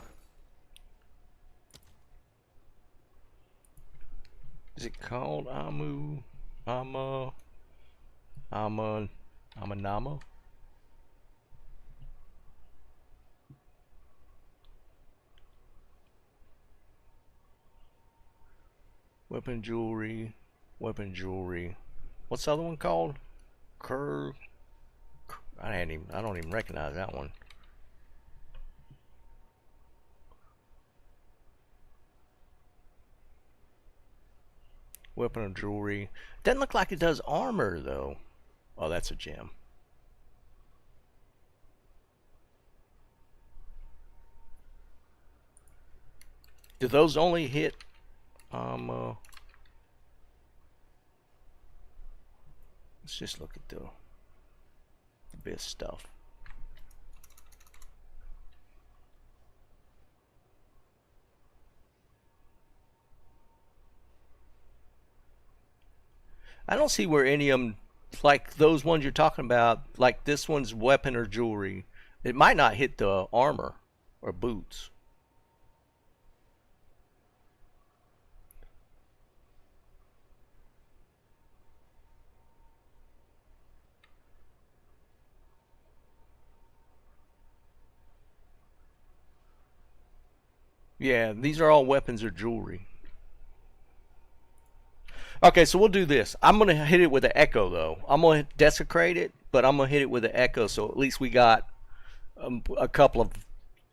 Is it called Amanama? Weapon jewelry. What's the other one called? I don't even recognize that one. Weapon of jewelry. Doesn't look like it does armor though. Oh, that's a gem. Do those only hit let's just look at the abyss stuff. I don't see where any of them, like those ones you're talking about, like this one's weapon or jewelry, it might not hit the armor or boots. Yeah, these are all weapons or jewelry. Okay, so we'll do this. I'm going to hit it with an echo, though. I'm going to desecrate it, but I'm going to hit it with an echo, so at least we got a couple of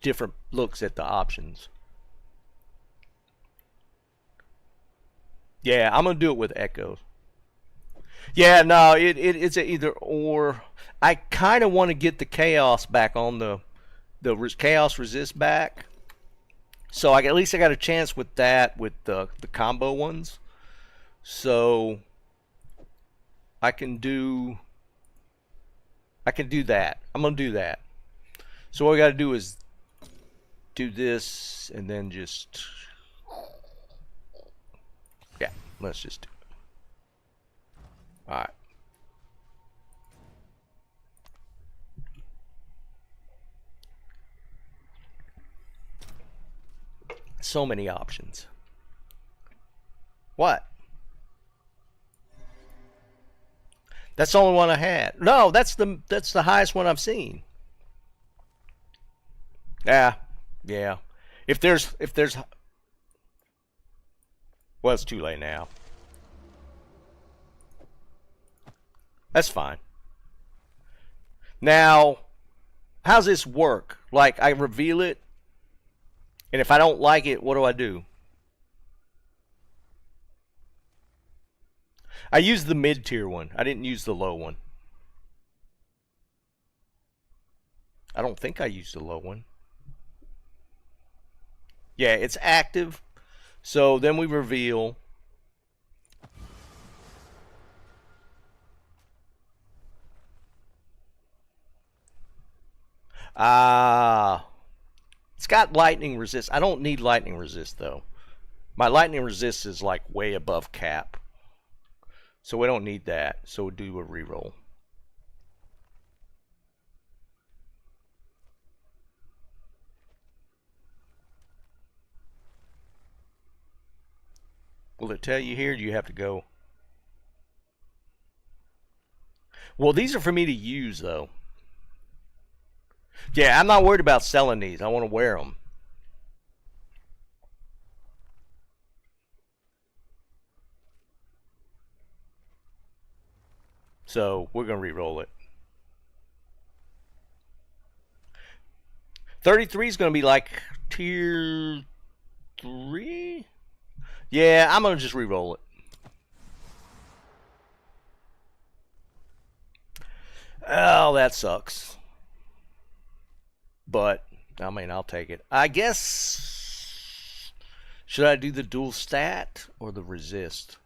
different looks at the options. Yeah, I'm going to do it with echoes. Yeah, no, it's a either or. I kind of want to get the chaos back on the chaos resist back. So at least I got a chance with that, with the combo ones. So I can do that. I'm gonna do that. So what we got to do is do this and then just, yeah, let's just do it. All right. So many options. What? That's the only one I had. No, that's the highest one I've seen. Yeah. If there's well, it's too late now. That's fine. Now, how's this work? Like, I reveal it, and if I don't like it, what do I do? I used the mid-tier one. I didn't use the low one. I don't think I used the low one. Yeah, it's active. So then we reveal. It's got lightning resist. I don't need lightning resist though. My lightning resist is like way above cap. So we don't need that. So we'll do a reroll. Will it tell you here? Do you have to go? Well, these are for me to use though. Yeah, I'm not worried about selling these. I want to wear them. So we're going to re-roll it. 33 is going to be like tier 3? Yeah, I'm going to just re-roll it. Oh, that sucks. But, I mean, I'll take it. I guess, should I do the dual stat or the resist?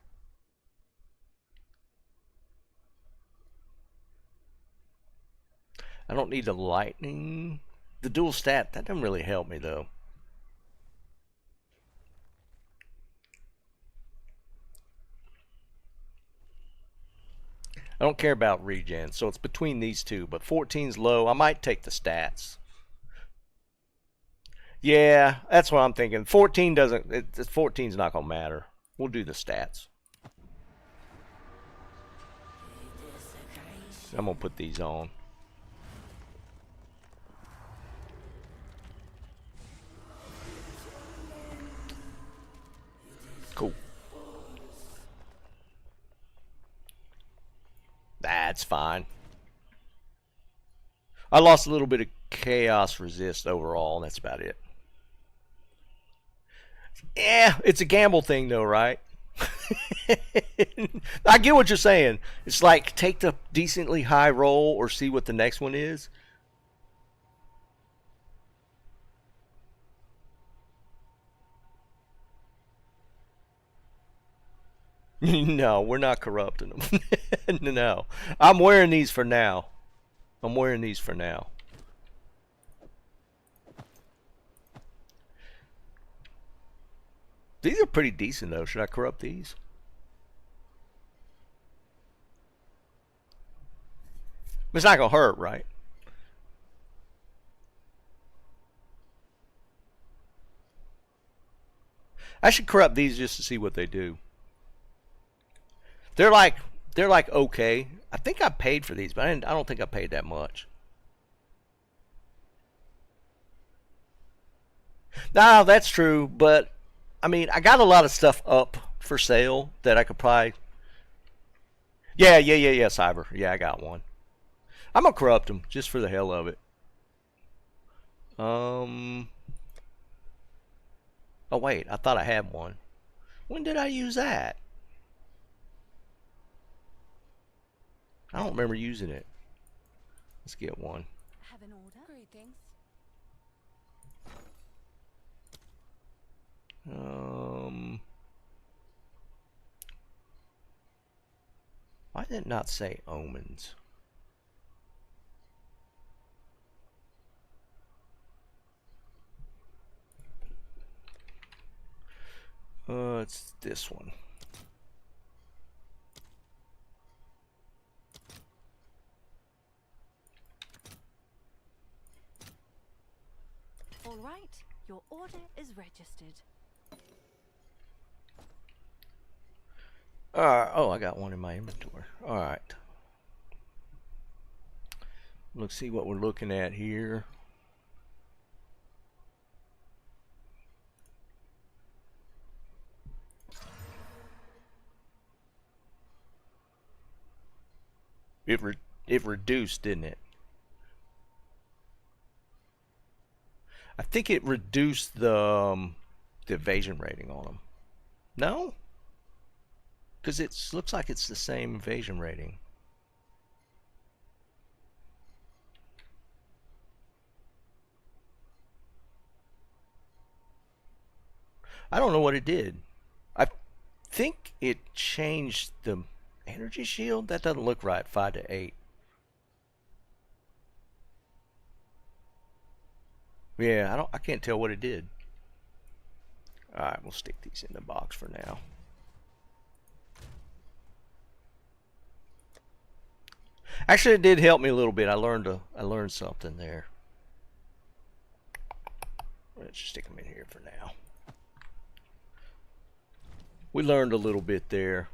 I don't need the lightning. The dual stat, that doesn't really help me though. I don't care about regen, so it's between these two, but 14's low. I might take the stats. Yeah, that's what I'm thinking. 14 doesn't, 14's not gonna matter. We'll do the stats. I'm gonna put these on. Cool. That's fine. I lost a little bit of chaos resist overall, and that's about it. Yeah, it's a gamble thing though, right? I get what you're saying. It's like take the decently high roll or see what the next one is. No, we're not corrupting them. No. I'm wearing these for now. I'm wearing these for now. These are pretty decent though. Should I corrupt these? It's not gonna hurt, right? I should corrupt these just to see what they do. They're like okay. I think I paid for these, but I don't think I paid that much. No, that's true, but I mean, I got a lot of stuff up for sale that I could probably. Yeah, Cyber. Yeah, I got one. I'm gonna corrupt them just for the hell of it. Um. Oh wait, I thought I had one. When did I use that? I don't remember using it. Let's get one. Have an order? Greetings. Why did it not say omens? It's this one. All right, your order is registered. Oh, I got one in my inventory. All right. Let's see what we're looking at here. It reduced, didn't it? I think it reduced the evasion rating on them. No? Because it looks like it's the same evasion rating. I don't know what it did. I think it changed the energy shield. That doesn't look right. 5 to 8. Yeah, I can't tell what it did. Alright, we'll stick these in the box for now. Actually, it did help me a little bit. I learned something there. Let's just stick them in here for now. We learned a little bit there.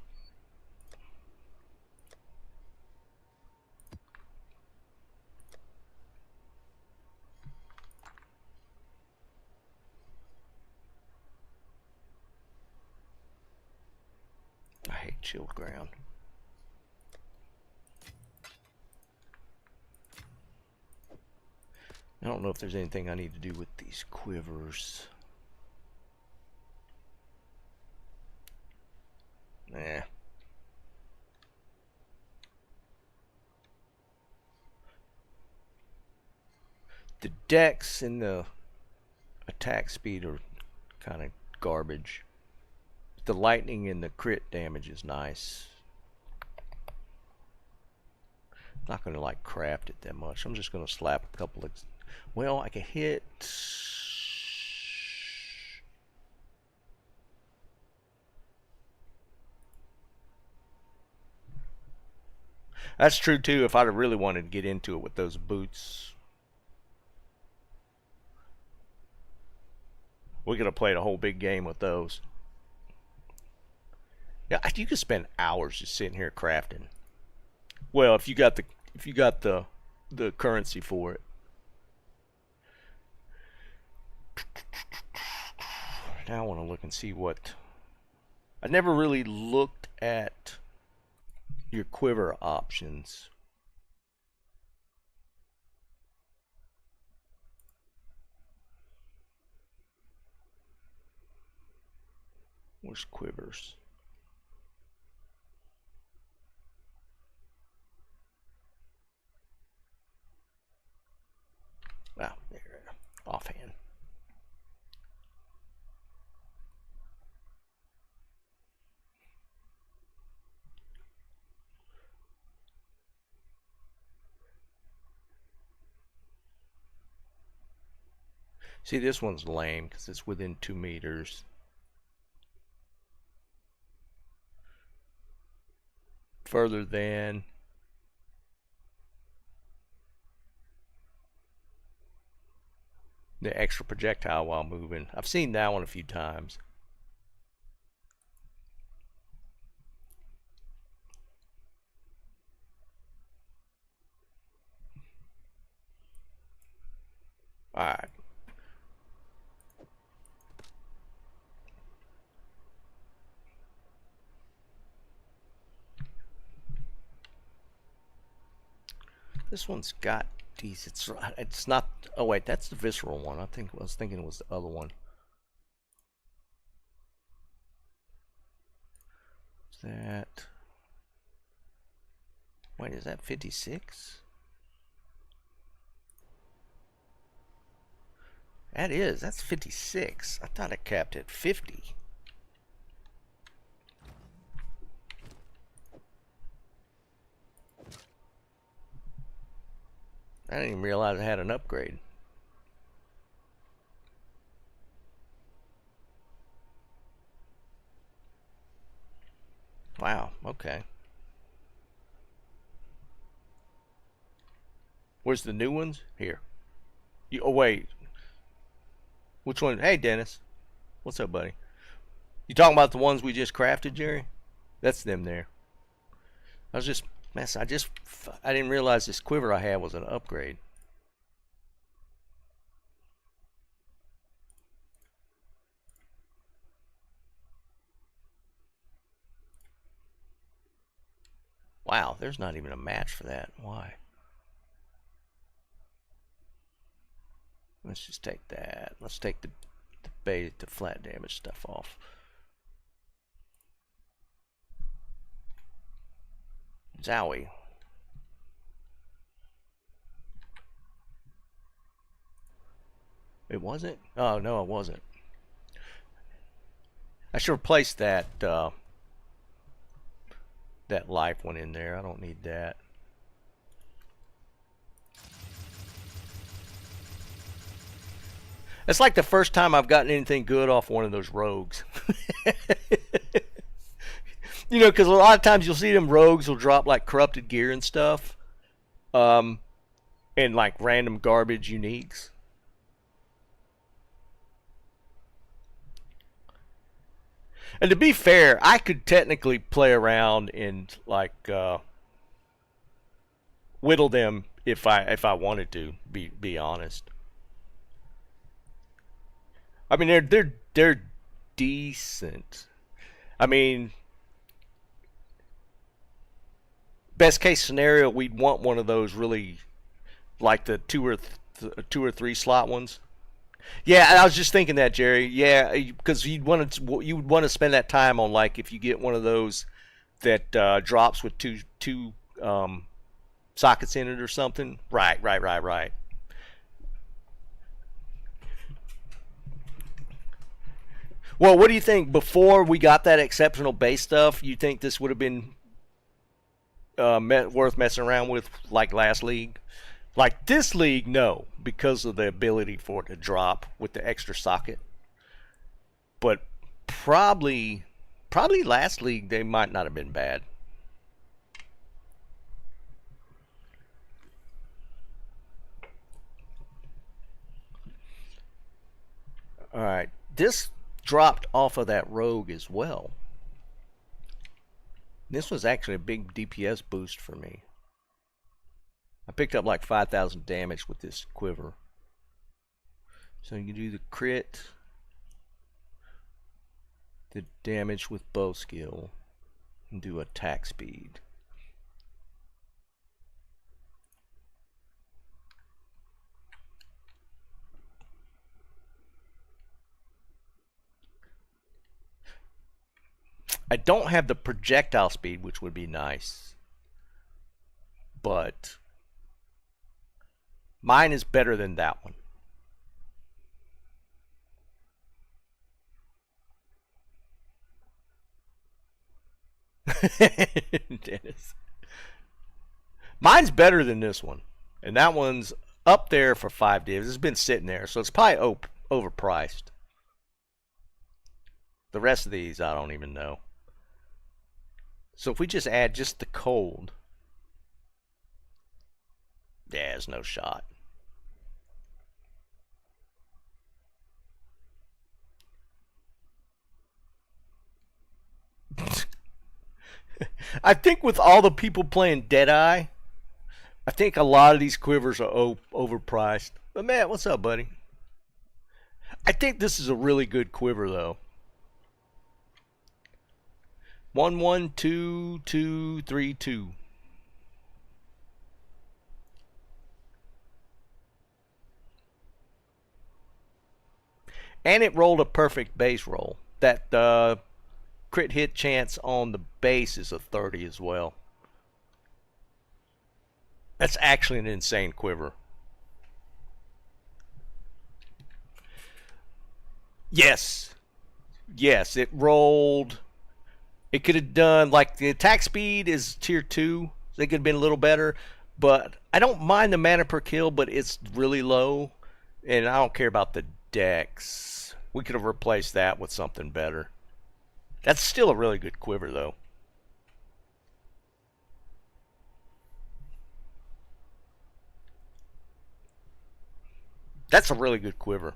I hate chilled ground. I don't know if there's anything I need to do with these quivers. Nah. The dex and the attack speed are kind of garbage. The lightning and the crit damage is nice. Not going to like craft it that much. I'm just going to slap a couple of... Well, I can hit... That's true too. If I'd have really wanted to get into it with those boots, we could have played a whole big game with those. Yeah, you could spend hours just sitting here crafting. Well, if you got the currency for it. Now I want to look and see what... I never really looked at your quiver options. Where's quivers? Ah, there, offhand. See, this one's lame because it's within 2 meters. Further than... the extra projectile while moving. I've seen that one a few times. Alright. This one's got decent. It's not. Oh wait, that's the visceral one. I was thinking it was the other one. Is that? Wait, is that 56? That's 56. I thought it capped at 50. I didn't even realize I had an upgrade. Wow, okay. Where's the new ones? Here. Oh, wait. Which one? Hey, Dennis. What's up, buddy? You talking about the ones we just crafted, Jerry? That's them there. I was just messing. I didn't realize this quiver I had was an upgrade. Wow, there's not even a match for that. Why? Let's just take that. Let's take the flat damage stuff off. Zowie. It wasn't? Oh, no, it wasn't. I should replace that that life one in there. I don't need that. It's like the first time I've gotten anything good off one of those rogues. You know, because a lot of times you'll see them rogues will drop like corrupted gear and stuff. And like random garbage uniques. And to be fair, I could technically play around and like whittle them if I wanted to. Be honest. I mean, they're decent. I mean, best case scenario, we'd want one of those really, like the two or three slot ones. Yeah, I was just thinking that, Jerry. Yeah, because you would want to spend that time on, like, if you get one of those that drops with two sockets in it or something. Right. Well, what do you think? Before we got that exceptional base stuff, you think this would have been worth messing around with, like last league? Like this league, no, because of the ability for it to drop with the extra socket. But probably last league they might not have been bad. All right, this dropped off of that rogue as well. This was actually a big DPS boost for me. I picked up like 5,000 damage with this quiver. So you can do the crit, the damage with bow skill, and do attack speed. I don't have the projectile speed, which would be nice, but mine is better than that one. Dennis. Mine's better than this one, and that one's up there for 5 divs. It's been sitting there, so it's probably overpriced. The rest of these, I don't even know. So if we just add just the cold, yeah, there's no shot. I think with all the people playing Deadeye, I think a lot of these quivers are overpriced. But Matt, what's up, buddy? I think this is a really good quiver, though. 1 1 2 2 3 2. And it rolled a perfect base roll. That crit hit chance on the base is a 30 as well. That's actually an insane quiver. Yes. Yes, it rolled. It could have done, like, the attack speed is tier 2. So it could have been a little better. But I don't mind the mana per kill, but it's really low. And I don't care about the dex. We could have replaced that with something better. That's still a really good quiver, though. That's a really good quiver.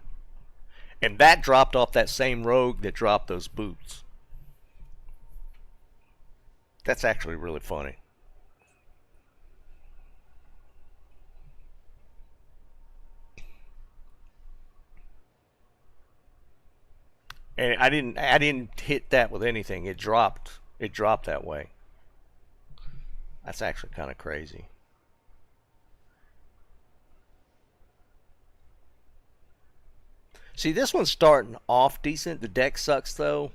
And that dropped off that same rogue that dropped those boots. That's actually really funny. And I didn't hit that with anything. It dropped that way. That's actually kind of crazy. See, this one's starting off decent. The deck sucks though.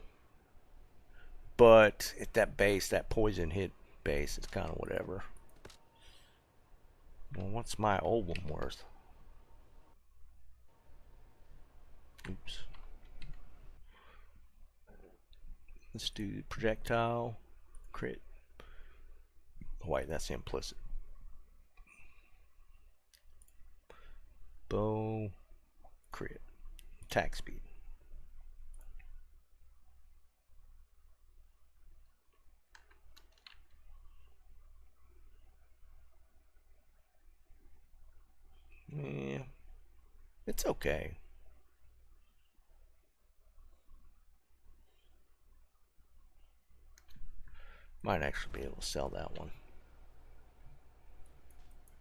But at that base, that poison hit base, it's kind of whatever. Well, what's my old one worth? Oops. Let's do projectile, crit. Oh, wait, that's implicit. Bow, crit, attack speed. Yeah, it's okay. Might actually be able to sell that one.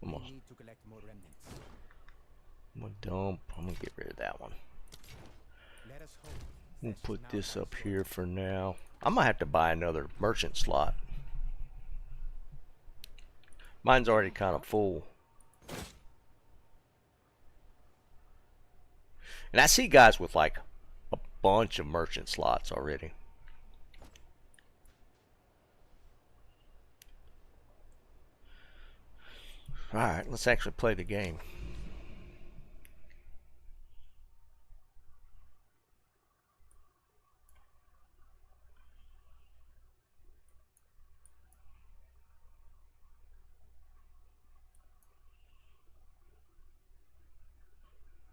Almost. We need to collect more remnants. I'm gonna dump. I'm gonna get rid of that one. Let us hope. We'll put this up here for now. I might have to buy another merchant slot. Mine's already kind of full. And I see guys with like a bunch of merchant slots already. Alright, let's actually play the game.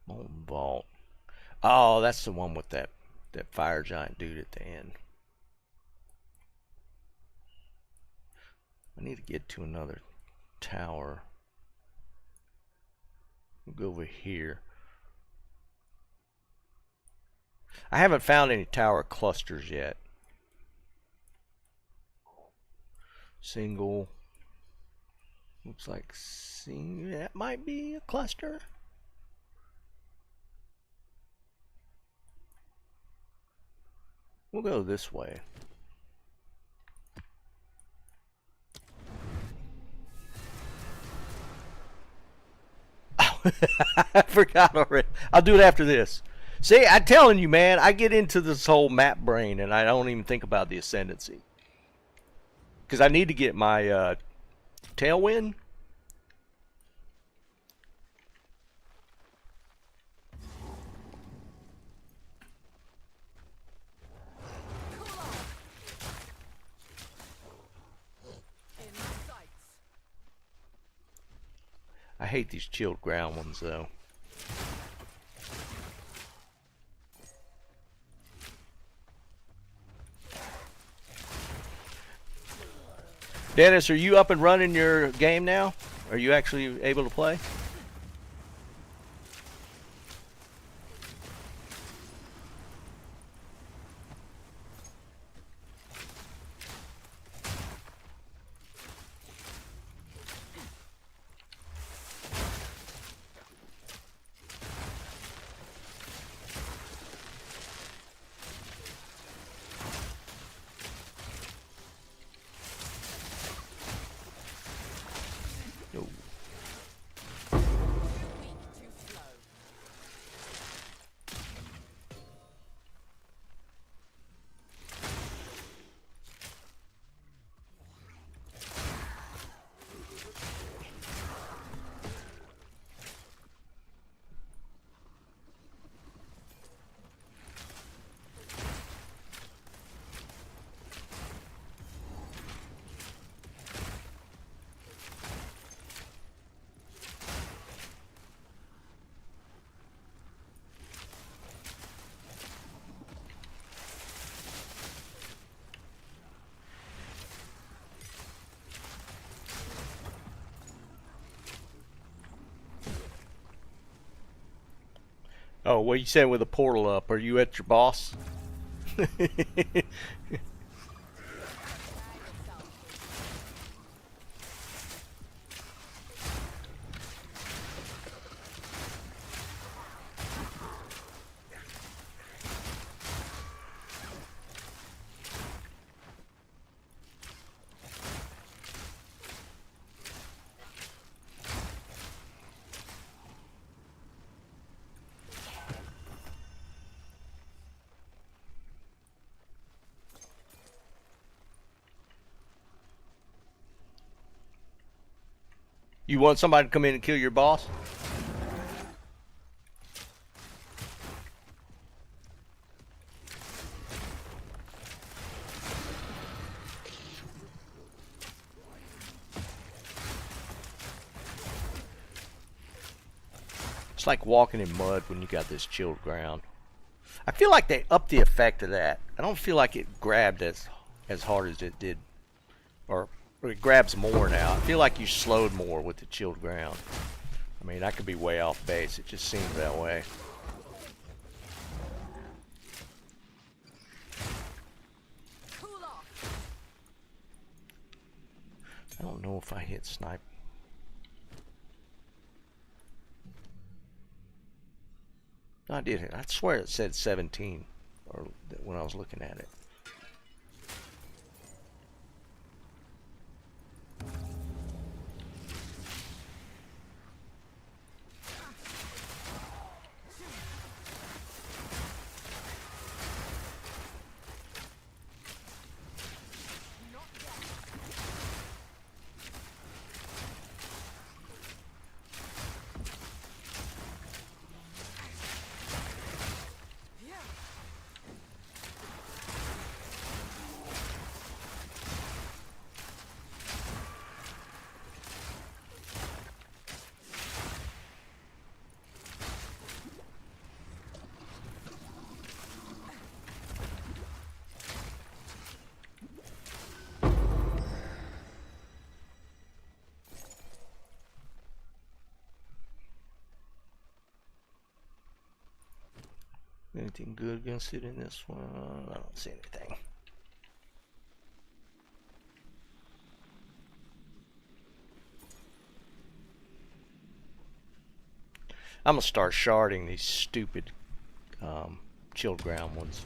Molten Vault. Oh, that's the one with that fire giant dude at the end. I need to get to another tower. We'll go over here. I haven't found any tower clusters yet. Single. Looks like that might be a cluster. We'll go this way. I forgot already. I'll do it after this. See, I'm telling you, man, I get into this whole map brain and I don't even think about the ascendancy. Because I need to get my tailwind. I hate these chilled ground ones though. Dennis, are you up and running your game now? Are you actually able to play? Oh, well, you said with a portal up. Are you at your boss? You want somebody to come in and kill your boss? It's like walking in mud when you got this chilled ground. I feel like they upped the effect of that. I don't feel like it grabbed as hard as it did, or it grabs more now. I feel like you slowed more with the chilled ground. I mean, I could be way off base. It just seems that way. Cool off. I don't know if I hit snipe. No, I did hit. I swear it said 17 or when I was looking at it. Anything good against it in this one? I don't see anything. I'm gonna start sharding these stupid chilled ground ones.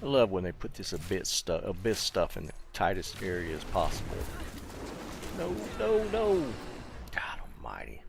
I love when they put this abyss stuff in the tightest area as possible. No, no, no! God almighty.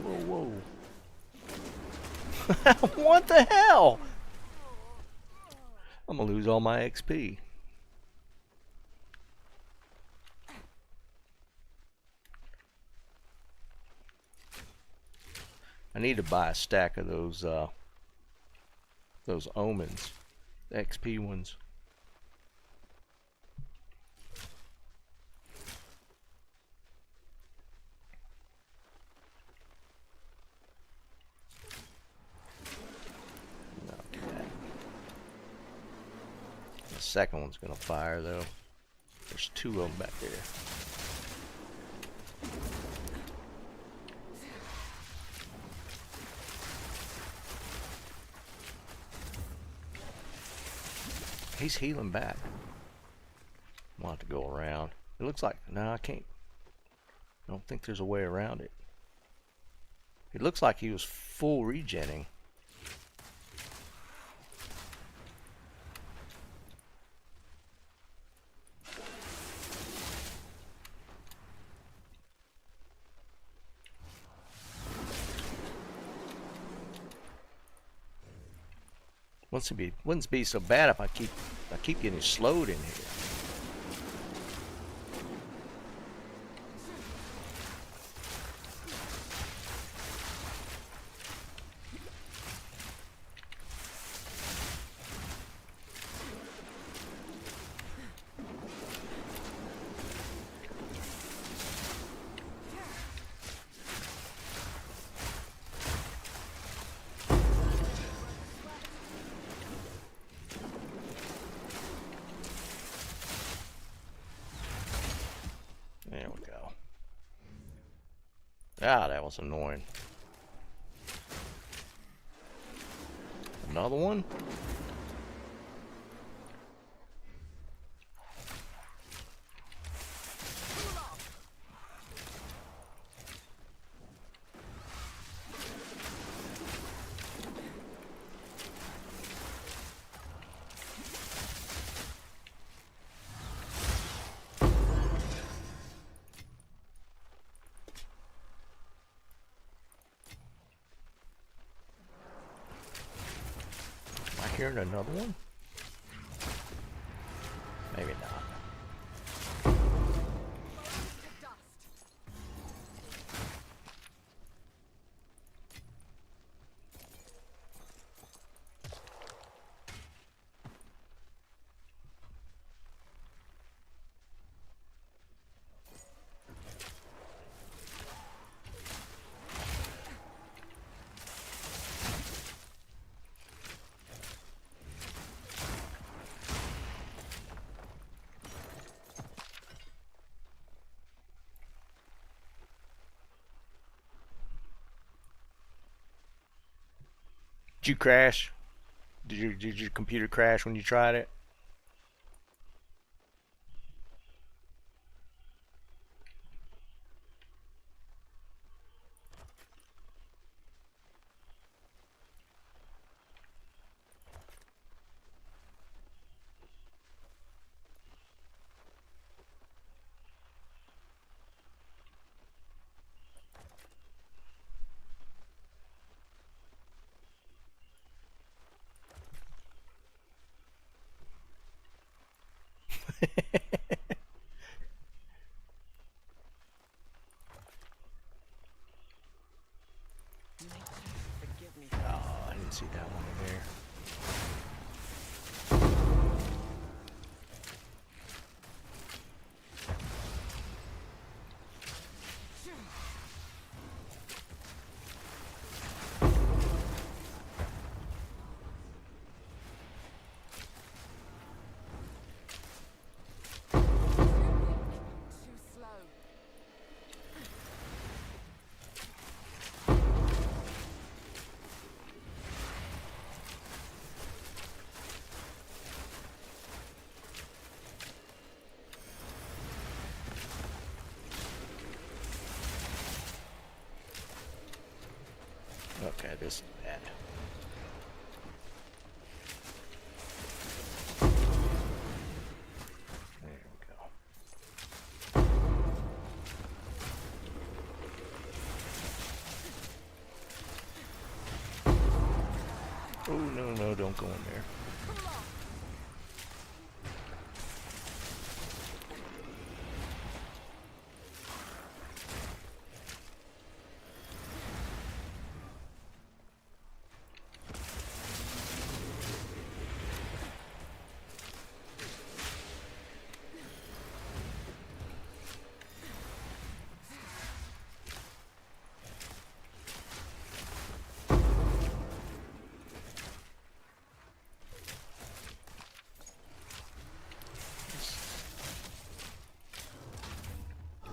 Whoa, whoa. What the hell? I'm gonna lose all my XP. I need to buy a stack of those omens, the XP ones. The second one's gonna fire though. There's two of them back there. He's healing back. I'll have to go around. It looks like, no, I can't. I don't think there's a way around it. It looks like he was full regenning. Wouldn't be so bad if I keep getting slowed in here. There we go. Ah, that was annoying. Another one? Hearing another one? Maybe not. Did you crash? Did your computer crash when you tried it? see that one in there. Too slow. Okay, this is bad. There we go. Oh, no, no, don't go in there.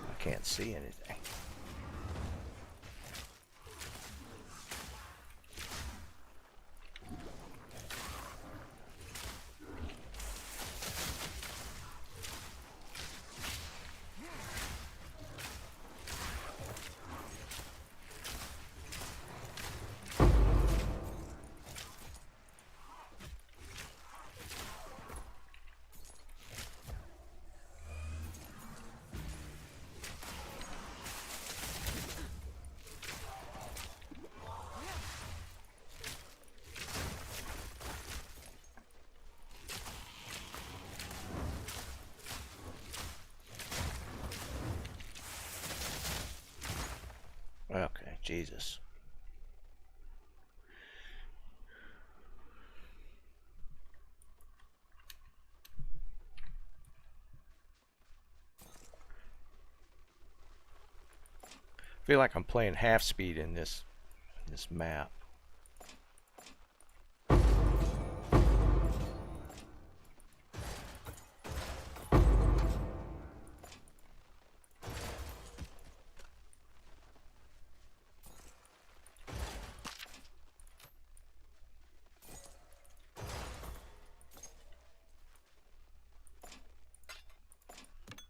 I can't see anything. Okay, Jesus. I feel like I'm playing half speed in this map.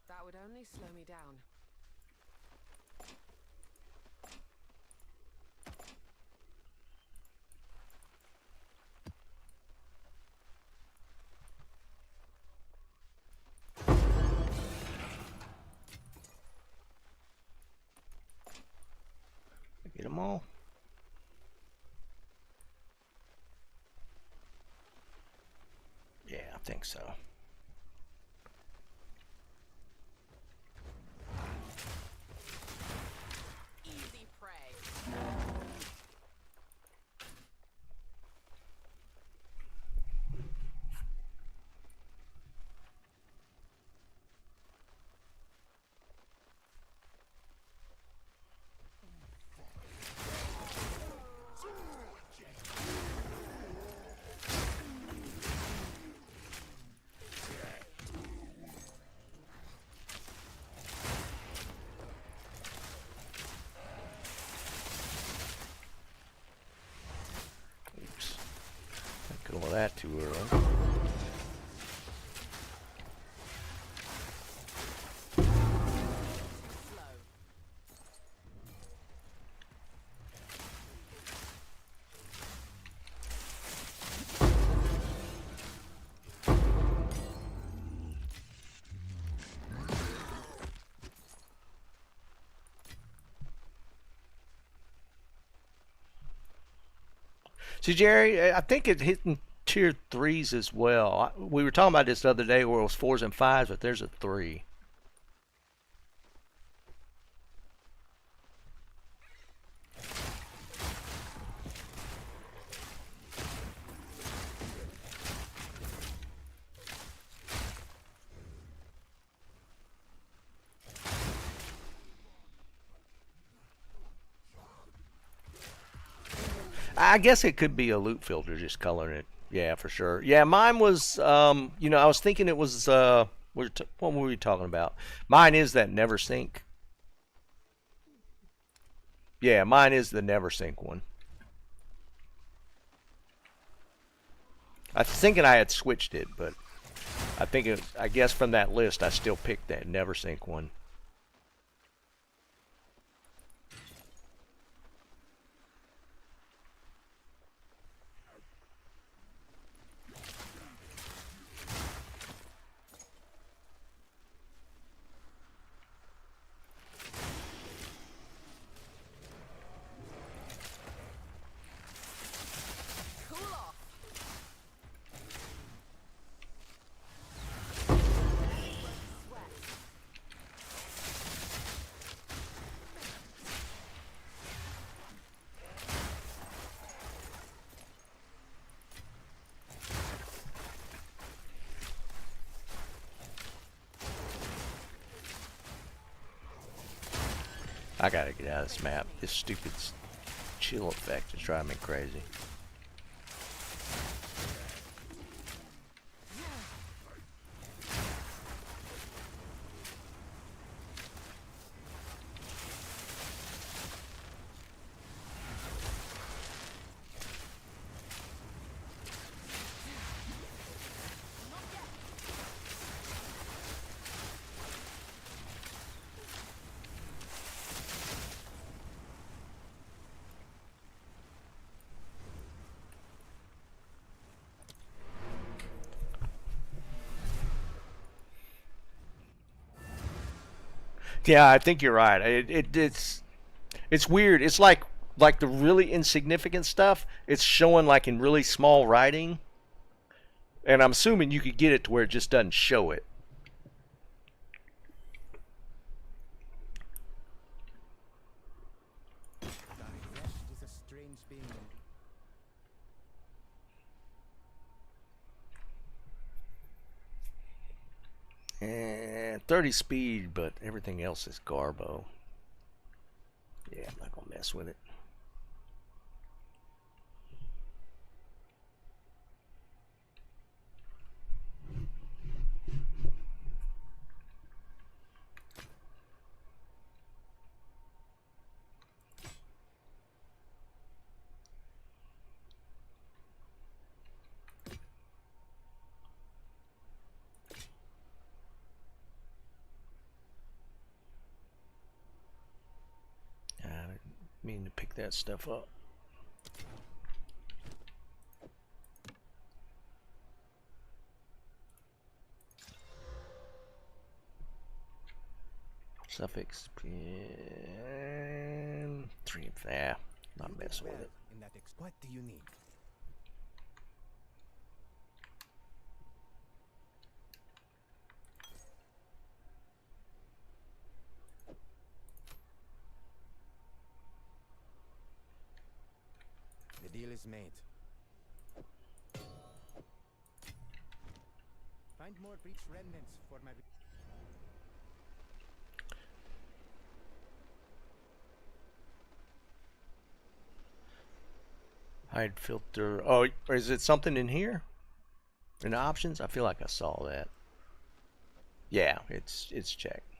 That would only slow me down. Get them all. Yeah, I think so. Easy prey. Oops. Don't go with that too early. Slow. See, Jerry, I think it's hitting tier 3s as well. We were talking about this the other day where it was 4s and 5s, but there's a 3. I guess it could be a loot filter just coloring it. Yeah, for sure. Yeah, mine was, you know, I was thinking it was, what were we talking about? Mine is that never sync. Yeah, mine is the never sync one. I was thinking I had switched it, but I think I guess from that list I still picked that never sync one. I gotta get out of this map. This stupid chill effect is driving me crazy. Yeah, I think you're right. It's weird. It's like the really insignificant stuff. It's showing like in really small writing, and I'm assuming you could get it to where it just doesn't show it. Is a strange being. And 30 speed, but everything else is garbo. Yeah, I'm not gonna mess with it. Mean to pick that stuff up. Suffix and 3. Not messing with it. In that what do you need? The deal is made. Find more breach remnants for my... Hide filter. Oh, is it something in here? In the options? I feel like I saw that. Yeah, it's checked.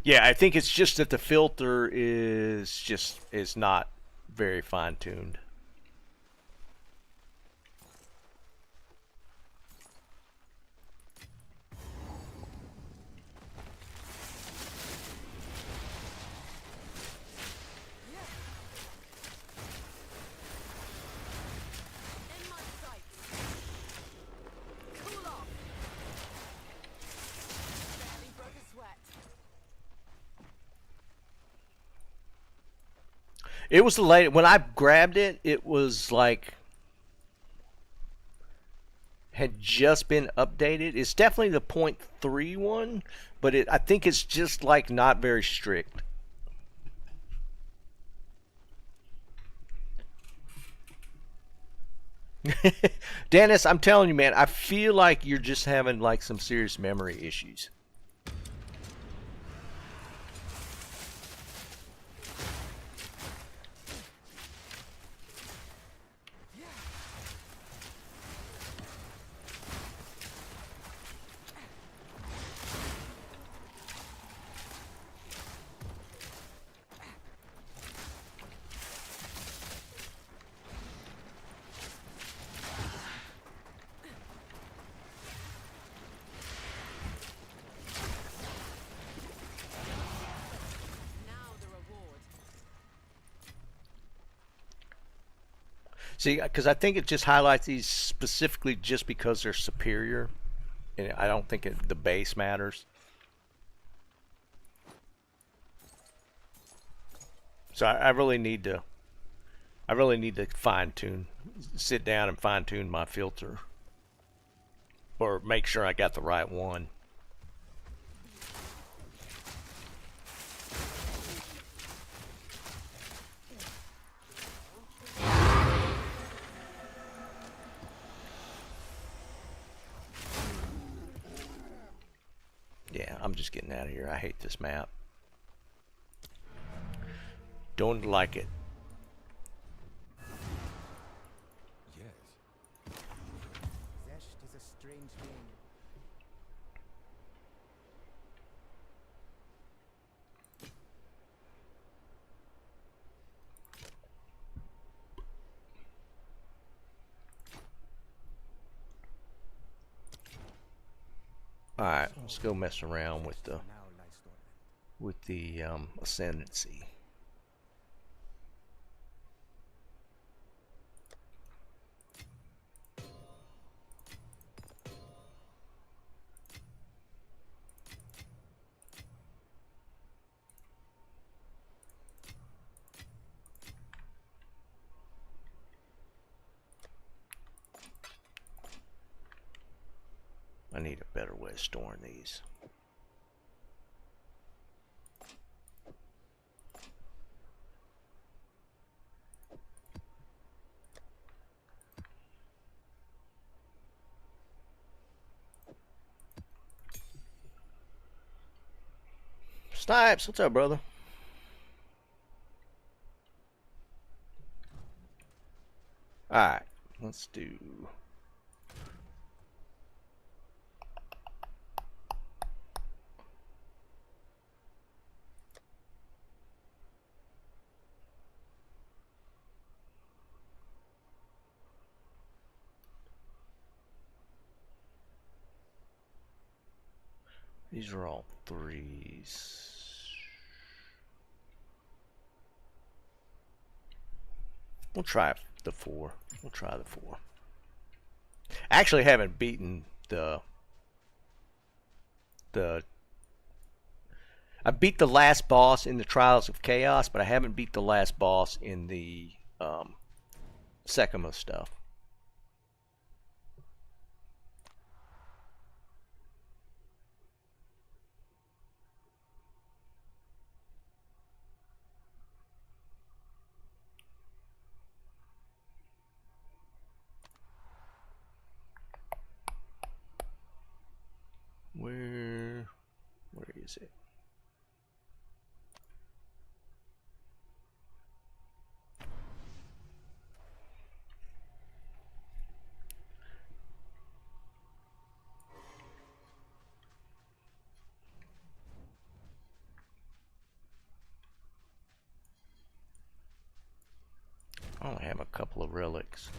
Yeah, I think it's just that the filter is not very fine-tuned. It was the late when I grabbed it. It was like had just been updated. It's definitely the 0.3 one, but I think it's just like not very strict. Dennis, I'm telling you, man, I feel like you're just having like some serious memory issues. See, because I think it just highlights these specifically just because they're superior, and I don't think the base matters. So I really need to. I really need to fine tune, sit down and fine tune my filter, or make sure I got the right one. Yeah, I'm just getting out of here. I hate this map. Don't like it. Yes. Zest is a strange thing. All right, let's go mess around with Now lies dormant. the ascendancy. I need a better way of storing these. Snipes, what's up, brother? Alright, let's do... These are all 3s. We'll try the 4. We'll try the 4. Actually, haven't beaten the I beat the last boss in the Trials of Chaos, but I haven't beat the last boss in the Sekima stuff. Where is it? I only have a couple of relics.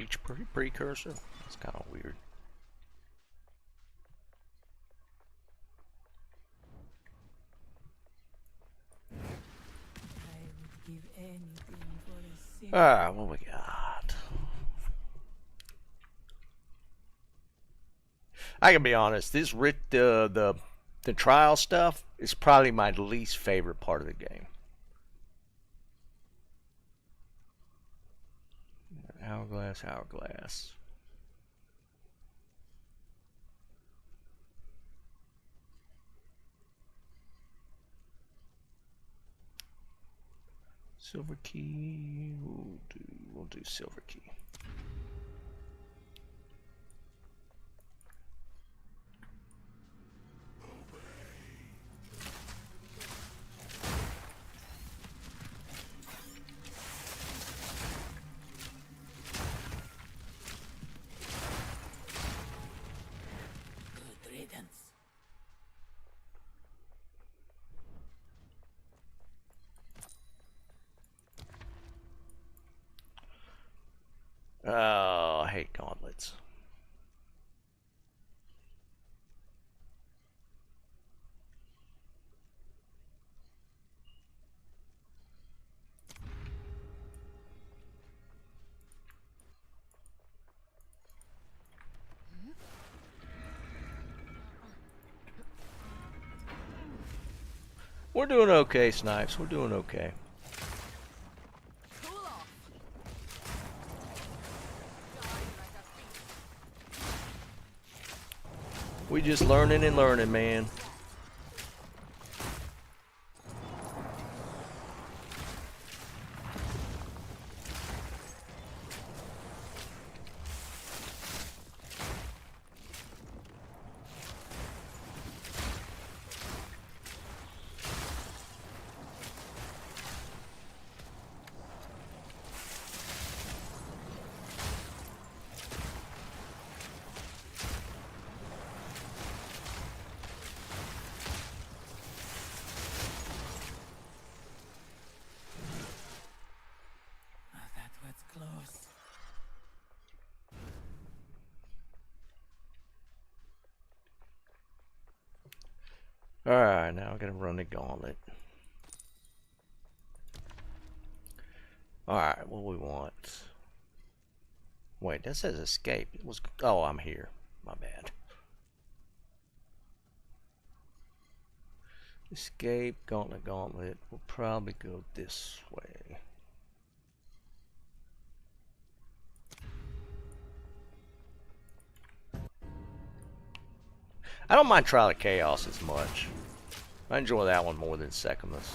breach precursor? That's kind of weird. I would give anything for a single. Alright, what we got? I can be honest, this the trial stuff is probably my least favorite part of the game. Hourglass, hourglass. Silver key. We'll do silver key. Good riddance. Oh, I hate gauntlets. We're doing okay, Snipes. We're doing okay. Cool off. Die like a thief. We just learning and learning, man. Ah, that was close. Alright, now I'm gonna run the gauntlet. Alright, what do we want? Wait, that says escape. It was. Oh, I'm here. My bad. Escape, gauntlet, gauntlet. We'll probably go this way. I don't mind Trial of Chaos as much. I enjoy that one more than Secumus.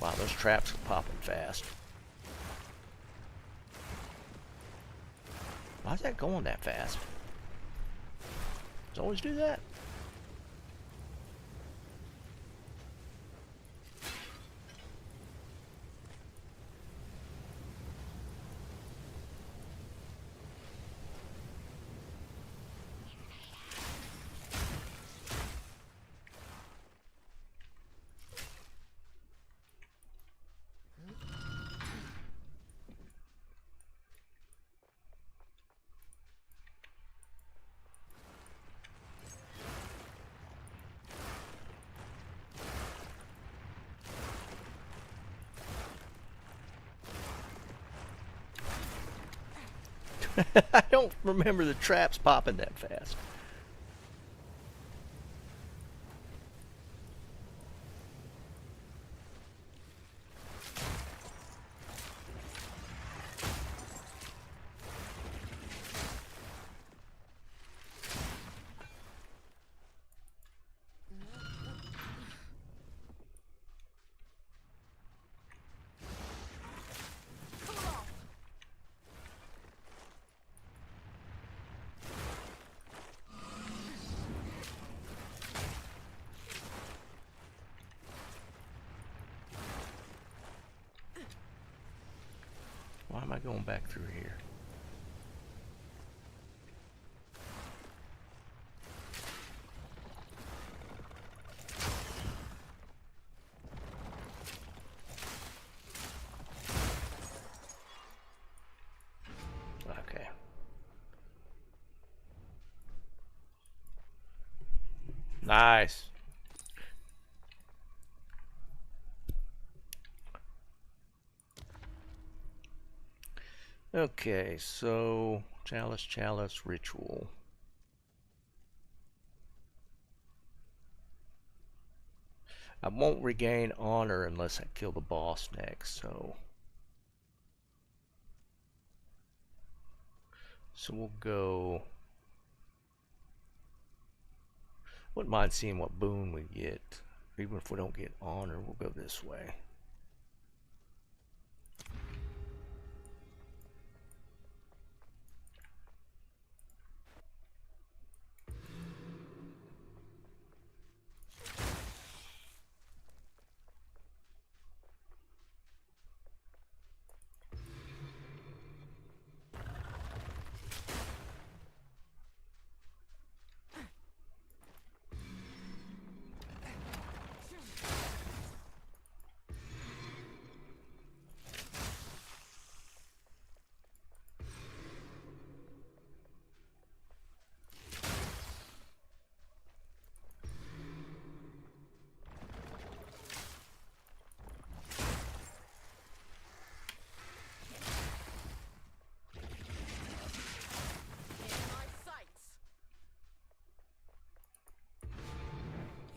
Wow, those traps are popping fast. Why's that going that fast? Does it always do that? I don't remember the traps popping that fast. Why am I going back through here? Nice. Okay, so chalice ritual. I won't regain honor unless I kill the boss next, so we'll go. Wouldn't mind seeing what boon we get. Even if we don't get honor, we'll go this way.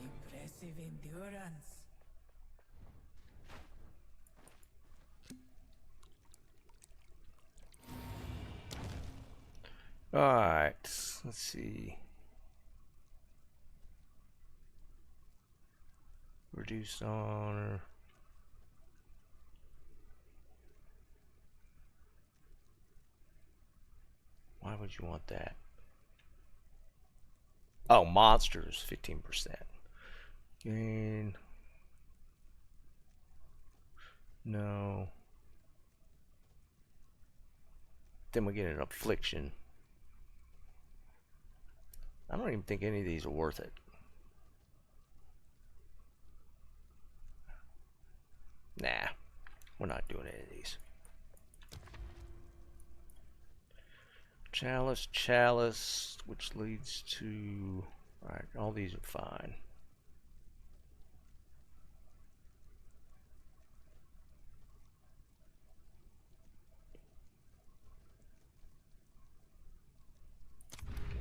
Impressive endurance. Alright, let's see. Reduce honor. Why would you want that? Oh, monsters, 15%. Gain. No. Then we get an affliction. I don't even think any of these are worth it. Nah, we're not doing any of these. Chalice, which leads to... Alright, all these are fine.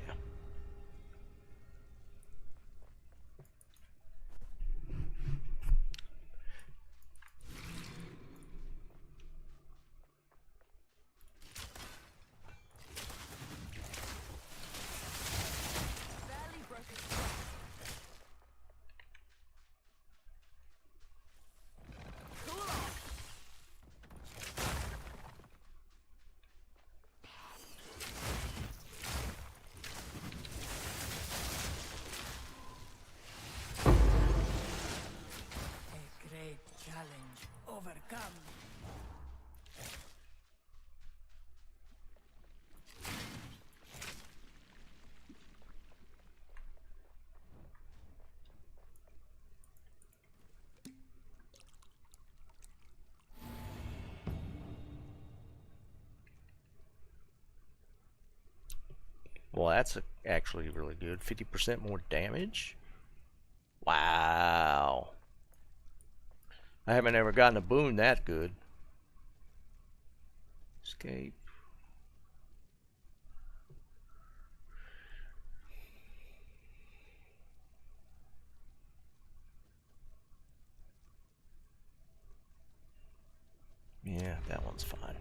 Yeah. A great challenge overcome. Well, that's actually really good. 50% more damage? Wow. I haven't ever gotten a boon that good. Escape. Yeah, that one's fine.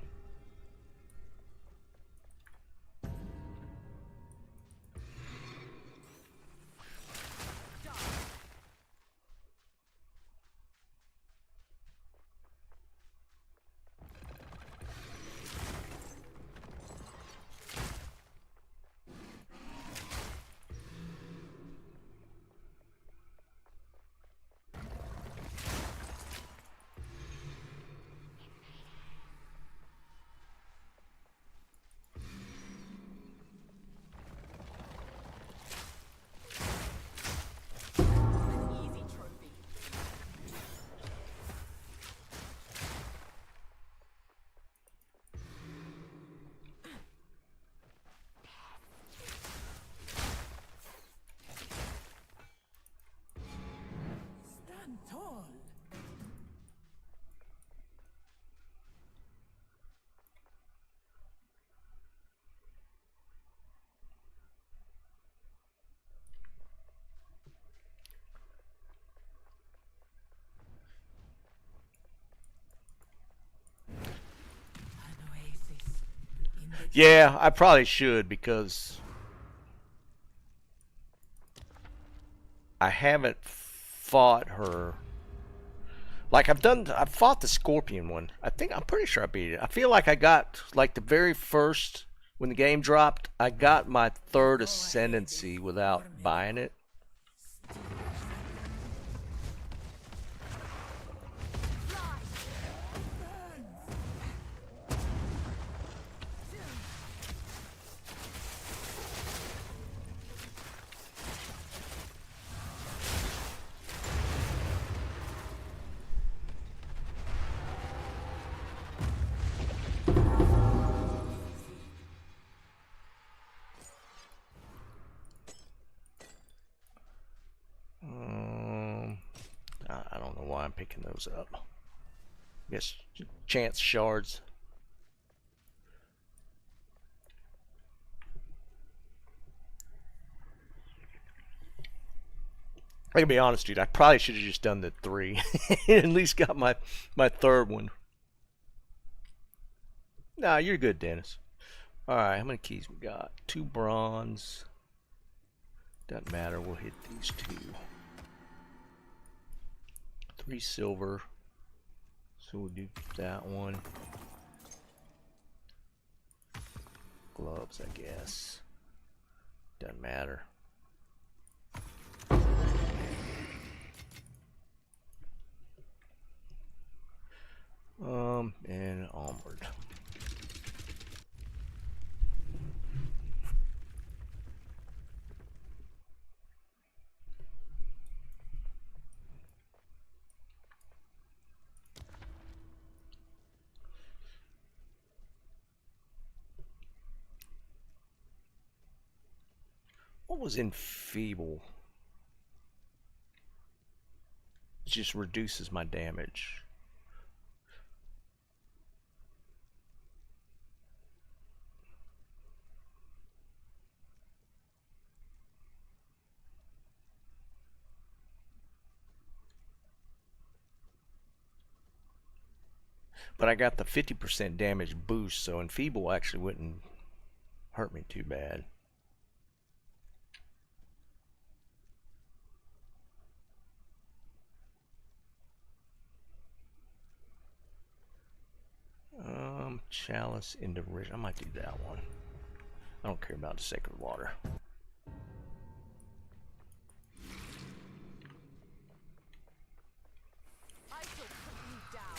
Yeah, I probably should because I haven't fought her. Like I've fought the Scorpion one. I'm pretty sure I beat it. I feel like I got like the very first when the game dropped, I got my third ascendancy without buying it. I don't know why I'm picking those up. I guess chance shards. I can be honest, dude. I probably should have just done the 3. At least got my third one. Nah, you're good, Dennis. Alright, how many keys we got? 2 bronze. Doesn't matter, we'll hit these 2. 3 silver. So we'll do that one. Gloves, I guess. Doesn't matter. And onward. What was enfeeble? It just reduces my damage. But I got the 50% damage boost, so enfeeble actually wouldn't hurt me too bad. Chalice into rich. I might do that one. I don't care about the sacred water. I shall put you down.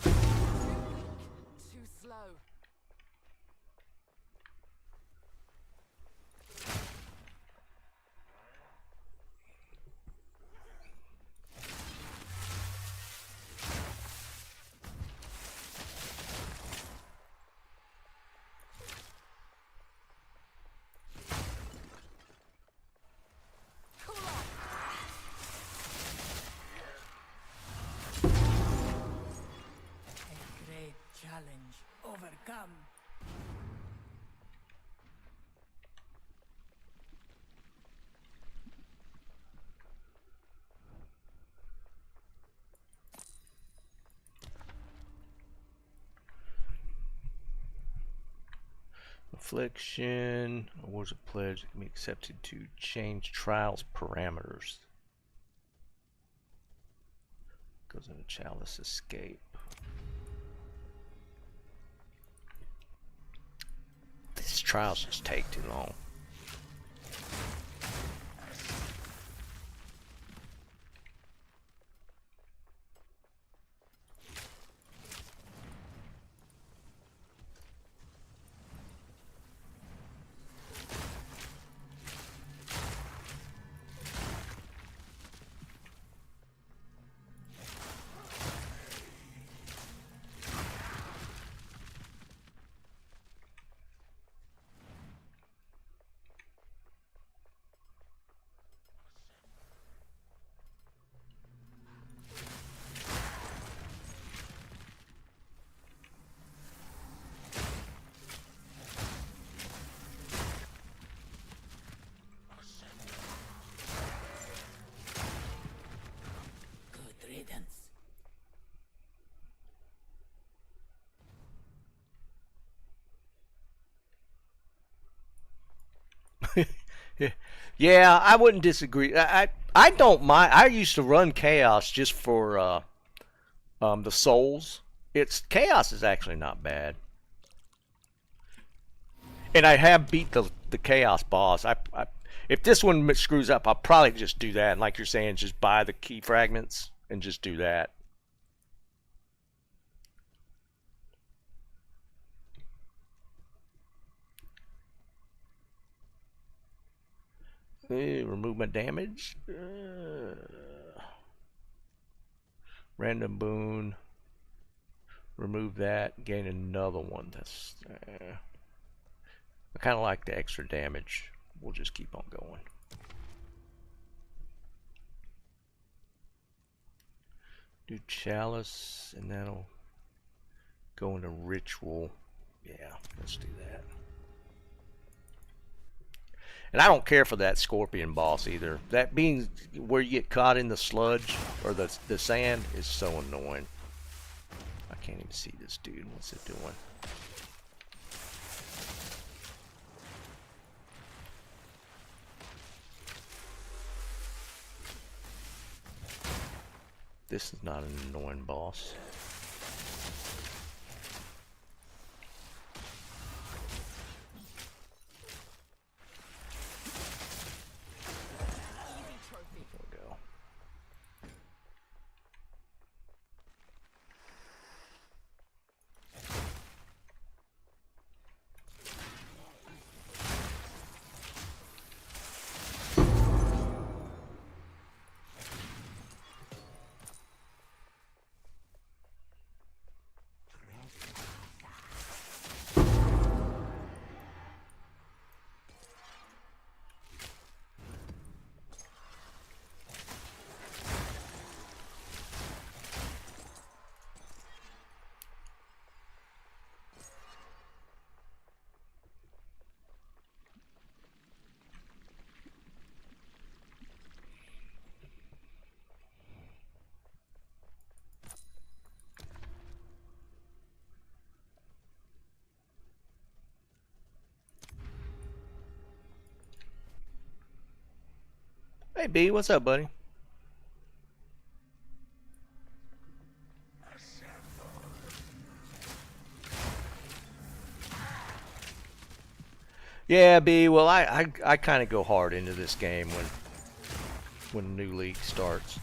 Too weak, too slow. A great challenge overcome. Affliction. Awards a pledge that can be accepted to change trials parameters. Goes into chalice escape. These trials just take too long. Yeah, I wouldn't disagree. I don't mind. I used to run Chaos just for the souls. It's Chaos is actually not bad, and I have beat the Chaos boss. If this one screws up, I'll probably just do that. And like you're saying, just buy the key fragments and just do that. Remove my damage. Random boon. Remove that. Gain another one. That's. I kind of like the extra damage. We'll just keep on going. Do chalice, and that'll go into ritual. Yeah, let's do that. And I don't care for that scorpion boss either. That being where you get caught in the sludge or the sand is so annoying. I can't even see this dude. What's it doing? This is not an annoying boss. Hey B, what's up, buddy? Yeah, B. Well, I kind of go hard into this game when a new league starts.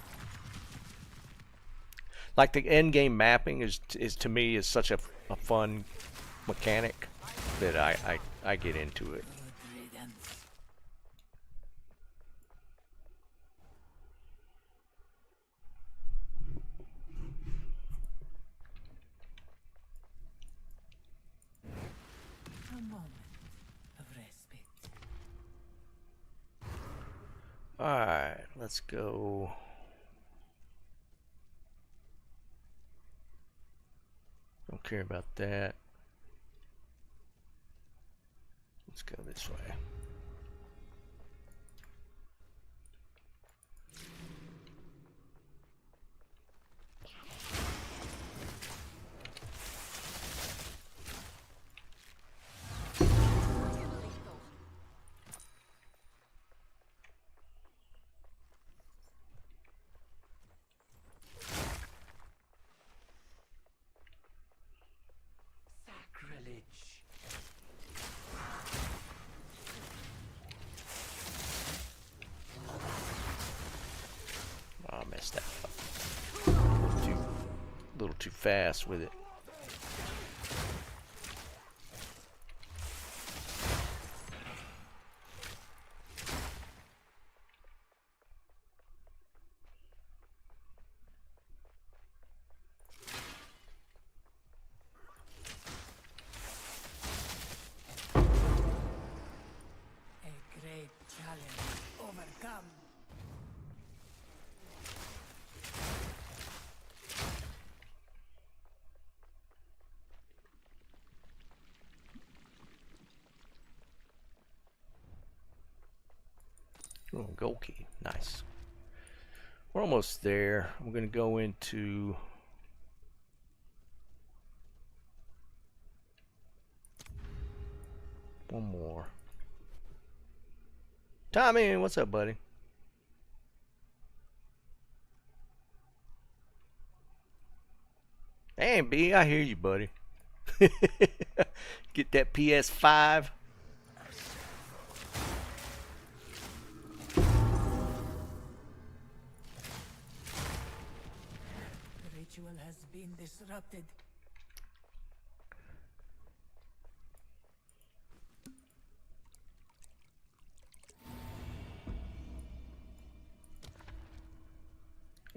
Like the end game mapping is to me is such a fun mechanic that I get into it. Alright, let's go. Don't care about that. Let's go this way. Oh, I messed that up. A little too fast with it. Oh, gold key. Nice. We're almost there. I'm going to go into... one more. Tommy, what's up, buddy? Hey, B, I hear you, buddy. Get that PS5. The ritual has been disrupted.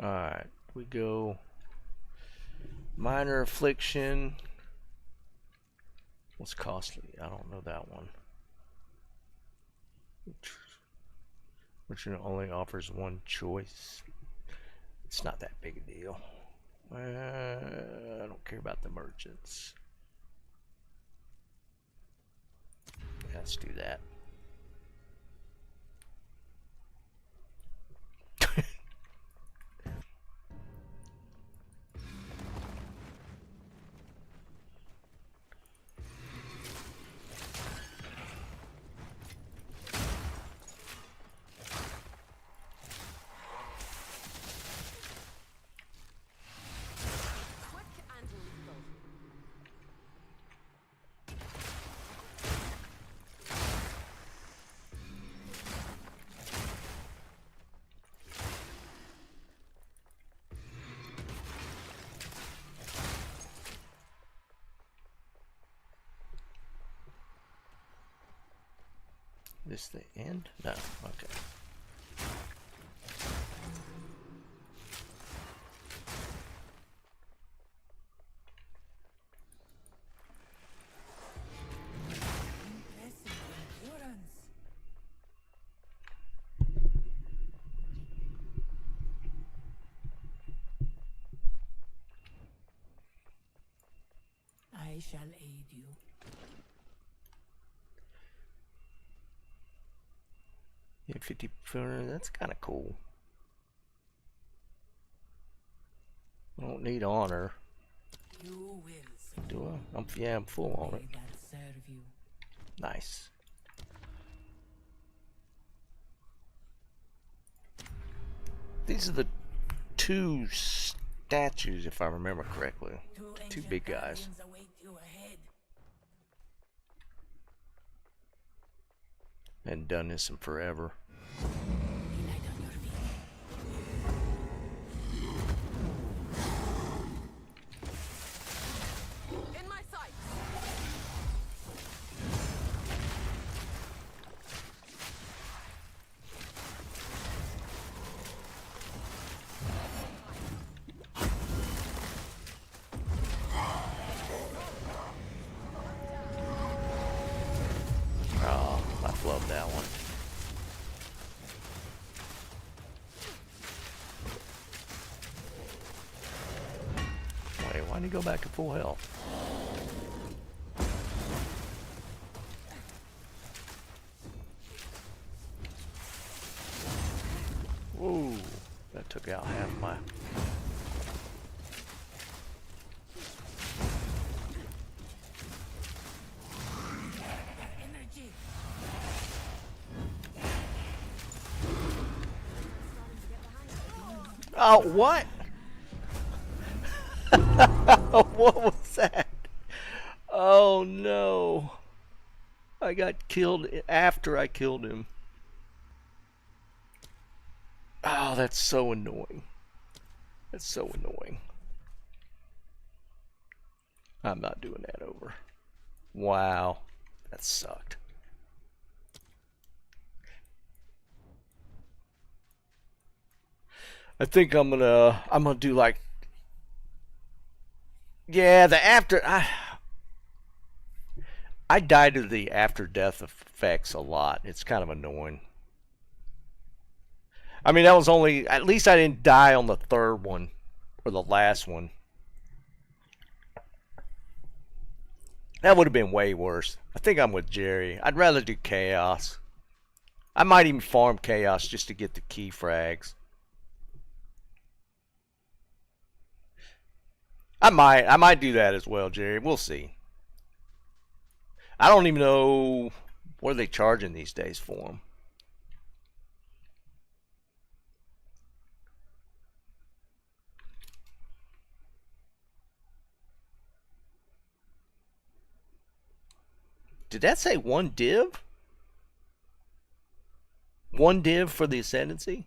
Alright, we go minor affliction. What's costly? I don't know that one. Which only offers one choice. It's not that big a deal. I don't care about the merchants. Let's do that. This the end? No, okay. Impressive endurance. I shall aid you. Yeah, 50. That's kind of cool. I don't need honor. You will Do I? Yeah, I'm full on it. that serve you. Nice. These are the two statues, if I remember correctly. Two ancient big guys. guardians await you ahead. And done this in forever. Light on your feet. In my sight. Oh, I love that one. Wait, why did he go back to full health? Whoa, that took out half my... Energy. Oh, what? What was that? Oh no. I got killed after I killed him. Oh, that's so annoying. That's so annoying. I'm not doing that over. Wow. That sucked. I think I'm gonna do like, yeah, the after I died to the after death effects a lot. It's kind of annoying. I mean, that was only, at least I didn't die on the third one or the last one. That would have been way worse. I think I'm with Jerry. I'd rather do chaos. I might even farm chaos just to get the key frags. I might do that as well, Jerry. We'll see. I don't even know what are they charging these days for them. Did that say one div? One div for the Ascendancy?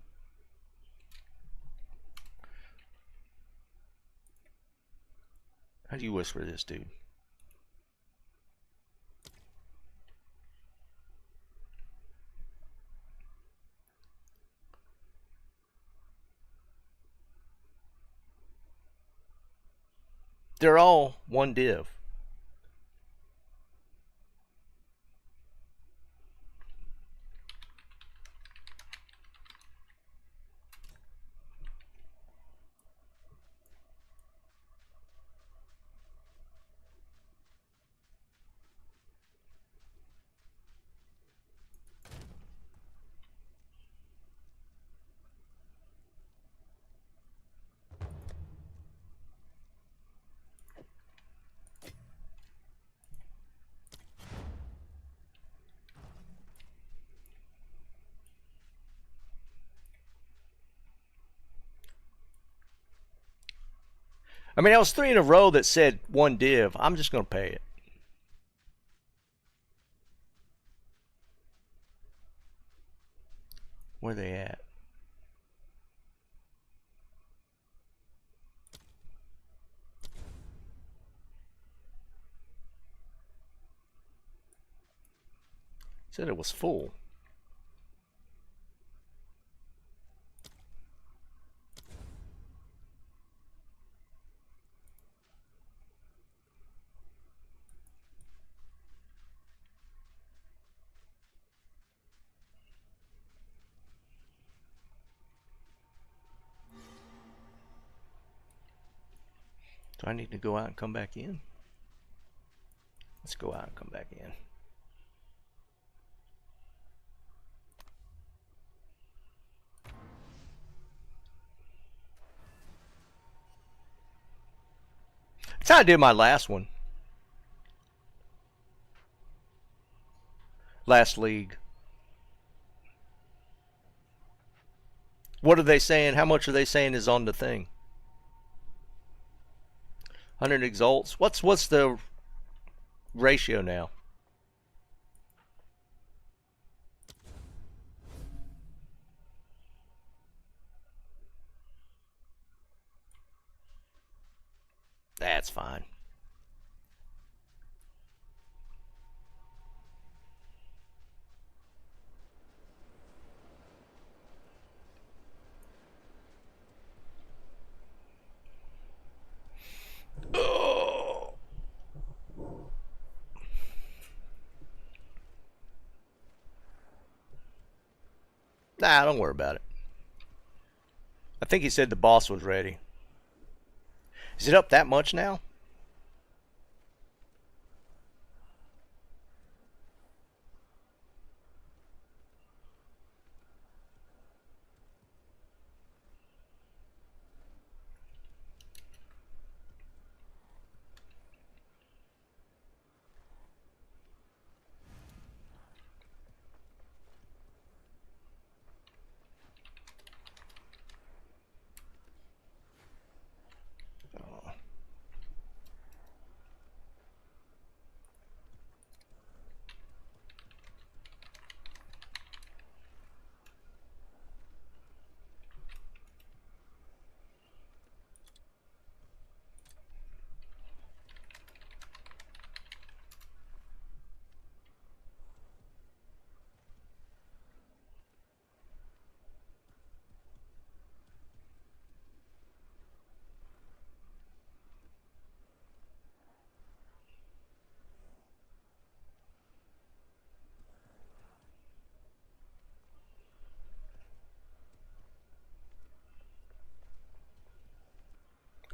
How do you whisper this, dude? They're all one div. I mean, that was 3 in a row that said one div. I'm just going to pay it. Where they at? Said it was full. Do I need to go out and come back in? Let's go out and come back in. That's how I did my last one. Last league. What are they saying? How much are they saying is on the thing? 100 exalts. What's the ratio now? That's fine. Oh. Nah, don't worry about it. I think he said the boss was ready. Is it up that much now?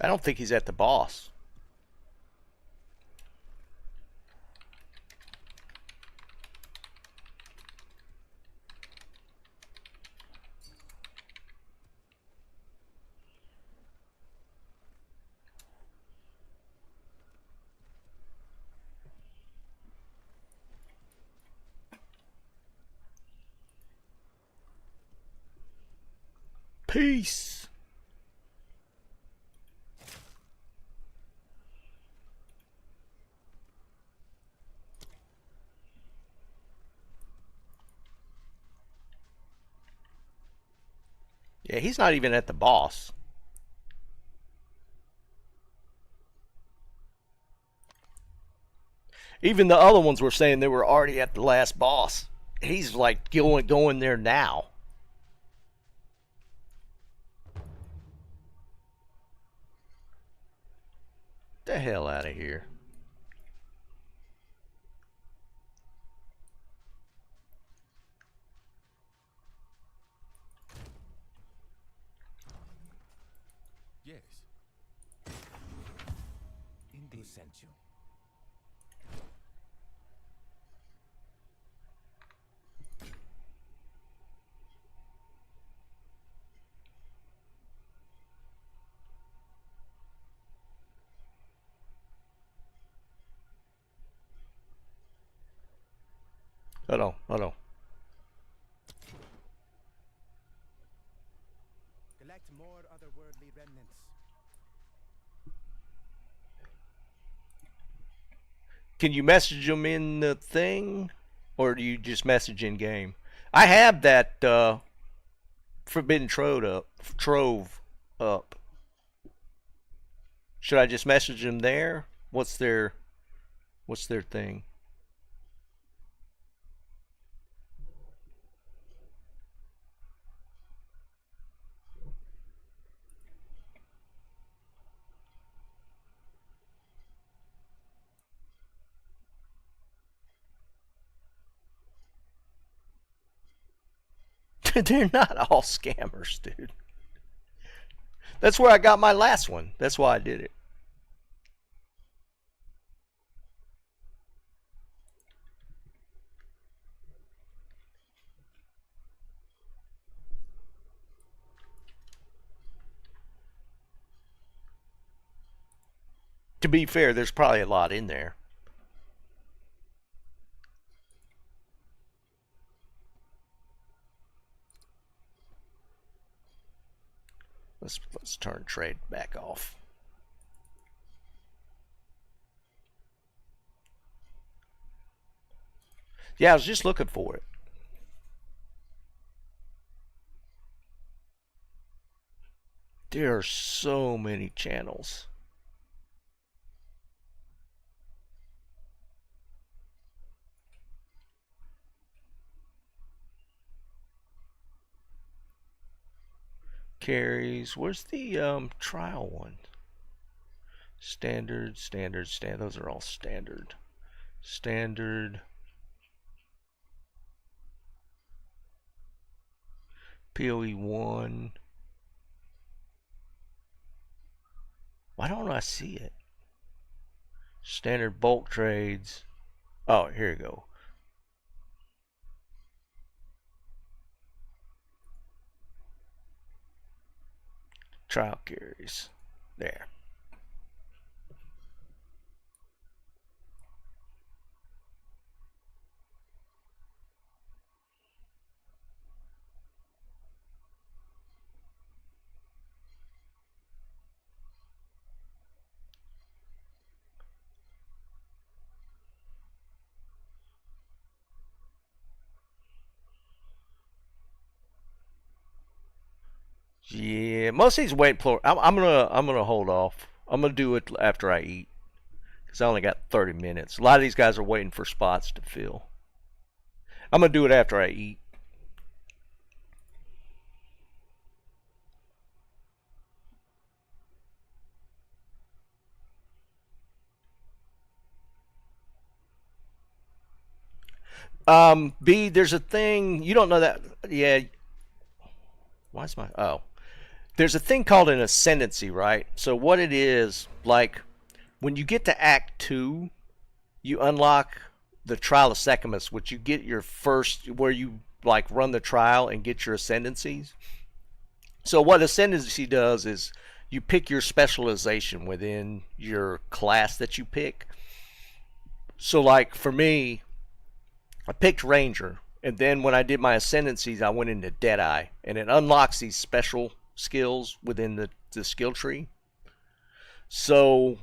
I don't think he's at the boss. Peace. Yeah, he's not even at the boss. Even the other ones were saying they were already at the last boss. He's like going there now. Get the hell out of here. Yes. Indeed. Who sent you? Hold on, hold on. Collect more otherworldly remnants. Can you message them in the thing? Or do you just message in game? I have that Forbidden Trove up. Should I just message them there? What's their thing? They're not all scammers, dude. That's where I got my last one. That's why I did it. To be fair, there's probably a lot in there. Let's turn trade back off. Yeah, I was just looking for it. There are so many channels. Carries. Where's the trial one? Standard. Those are all standard. Standard. POE 1. Why don't I see it? Standard bulk trades. Oh, here you go. Trial carries. There. Yeah, most of these wait for. I'm gonna hold off. I'm gonna do it after I eat, because I only got 30 minutes. A lot of these guys are waiting for spots to fill. I'm gonna do it after I eat. B, there's a thing you don't know that. Yeah. Why is my there's a thing called an ascendancy, right? So what it is, like when you get to Act 2, you unlock the Trial of Secumus, which you get your first, where you like run the trial and get your ascendancies. So what ascendancy does is you pick your specialization within your class that you pick. So like for me, I picked Ranger, and then when I did my ascendancies, I went into Deadeye, and it unlocks these special skills within the skill tree. So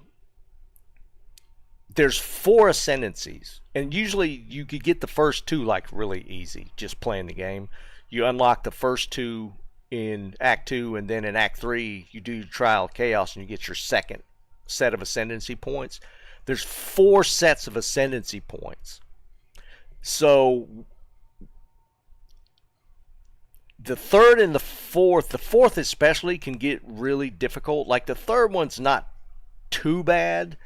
there's 4 ascendancies, and usually you could get the first 2 like really easy, just playing the game. You unlock the first 2 in Act 2, and then in Act 3 you do Trial of Chaos and you get your second set of ascendancy points. There's 4 sets of ascendancy points. So the third and the fourth especially can get really difficult. Like the third one's not too bad,